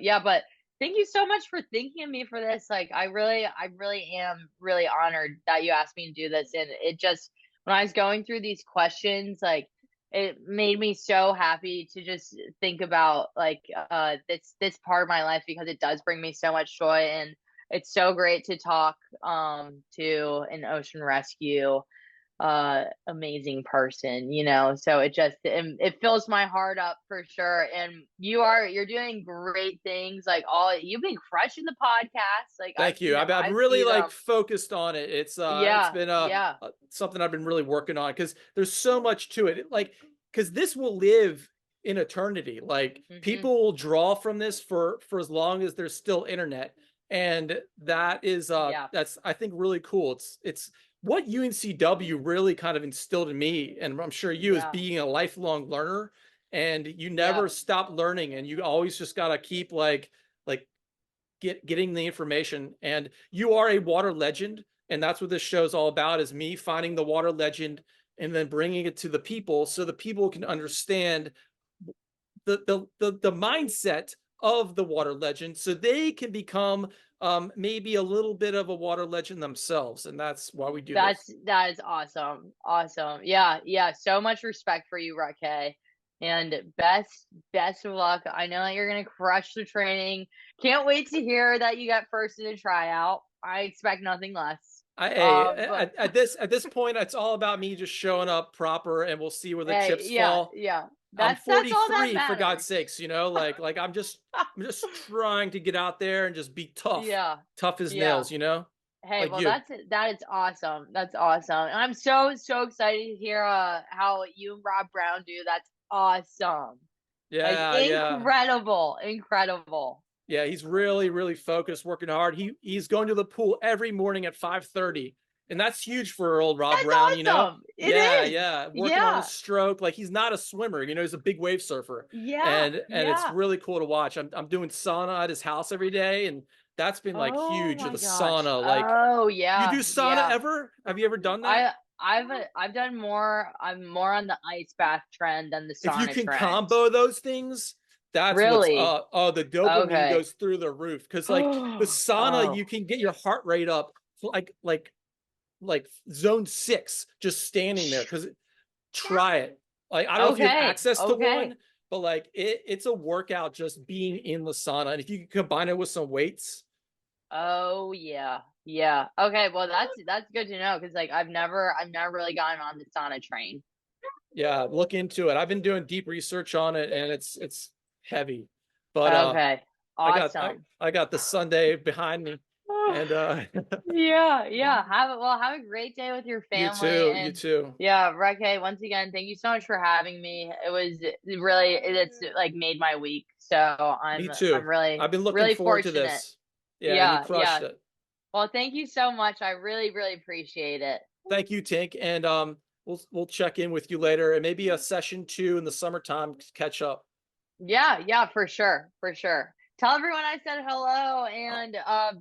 Yeah, but thank you so much for thinking of me for this. Like, I really am really honored that you asked me to do this. And it just, when I was going through these questions, like, it made me so happy to just think about like this part of my life, because it does bring me so much joy. And it's so great to talk to an ocean rescue amazing person, so it fills my heart up for sure. And you're doing great things. Like, you've been crushing the podcast. Like, thank you. I've really like focused on it. It's been something I've been really working on, because there's so much to it. Like, because this will live in eternity. Like, people will draw from this for as long as there's still internet. And that is that's, I think, really cool. It's what UNCW really kind of instilled in me, and I'm sure you, as being a lifelong learner, and you never stop learning, and you always just got to keep getting the information. And you are a water legend, and that's what this show is all about, is me finding the water legend and then bringing it to the people, so the people can understand the mindset of the water legend, so they can become maybe a little bit of a water legend themselves, and that's why we do this. That is awesome. Awesome. Yeah, yeah. So much respect for you, Raquel. And best of luck. I know that you're gonna crush the training. Can't wait to hear that you got first in the tryout. I expect nothing less. Hey, But at this point, it's all about me just showing up proper, and we'll see where the hey, chips yeah, fall. yeah. I'm That's all that 43, for God's matters. sakes, you know, like I'm just trying to get out there and just be tough, Yeah, tough as yeah. nails, you know, Hey, like well, you. that is awesome. That's awesome. And I'm so excited to hear how you and Rob Brown do. That's awesome. Like Yeah, yeah. incredible, incredible. Yeah, he's really focused, working hard. He's going to the pool every morning at 5:30, and that's huge for old Rob That's Brown, you know? awesome. It Yeah, is. yeah, working on his Yeah. stroke. Like he's not a swimmer, you know, he's a big wave surfer. Yeah. And it's Yeah. really cool to watch. I'm doing sauna at his house every day, and that's been like Oh huge, the my gosh. sauna. Like, Oh do you yeah. do sauna Yeah. ever? Have you ever done that? I I've done more. I'm more on the ice bath trend than the If you sauna can trend. combo those things, that's what's Really? oh, the dopamine Okay. goes through the roof, because like the sauna, Oh. you can get your heart rate up like zone 6 just standing there. Because try it. Like, I don't know if you have Okay. access to Okay. one, but like it's a workout just being in the sauna, and if you can combine it with some weights. Oh yeah. Yeah. Okay, well that's good to know because like I've never really gotten on the sauna train. Yeah, look into it. I've been doing deep research on it, and it's heavy, but Okay. Awesome. I got the Sunday behind me, and Yeah, yeah. Have a great day with your you family too, you and too. yeah, Reke, once again, thank you so much for having me. It was really it's like made my week. So Me I'm too. really I've been looking really forward to fortunate. this. Yeah, and you Yeah, crushed yeah. it. Well, thank you so much. I really appreciate it. Thank you, Tink, and we'll check in with you later, and maybe a session 2 in the summertime to catch up. Yeah, yeah, for sure. For sure. Tell everyone I said hello and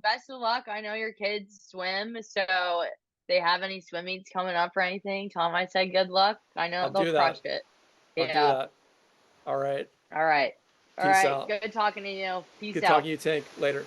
best of luck. I know your kids swim, so if they have any swim meets coming up or anything, tell them I said good luck. I know I'll they'll do crush that. it. I'll do Yeah. that. All right. All right. All Peace right. out. Good talking to you. Peace Good talking out. to you, Tank. Later.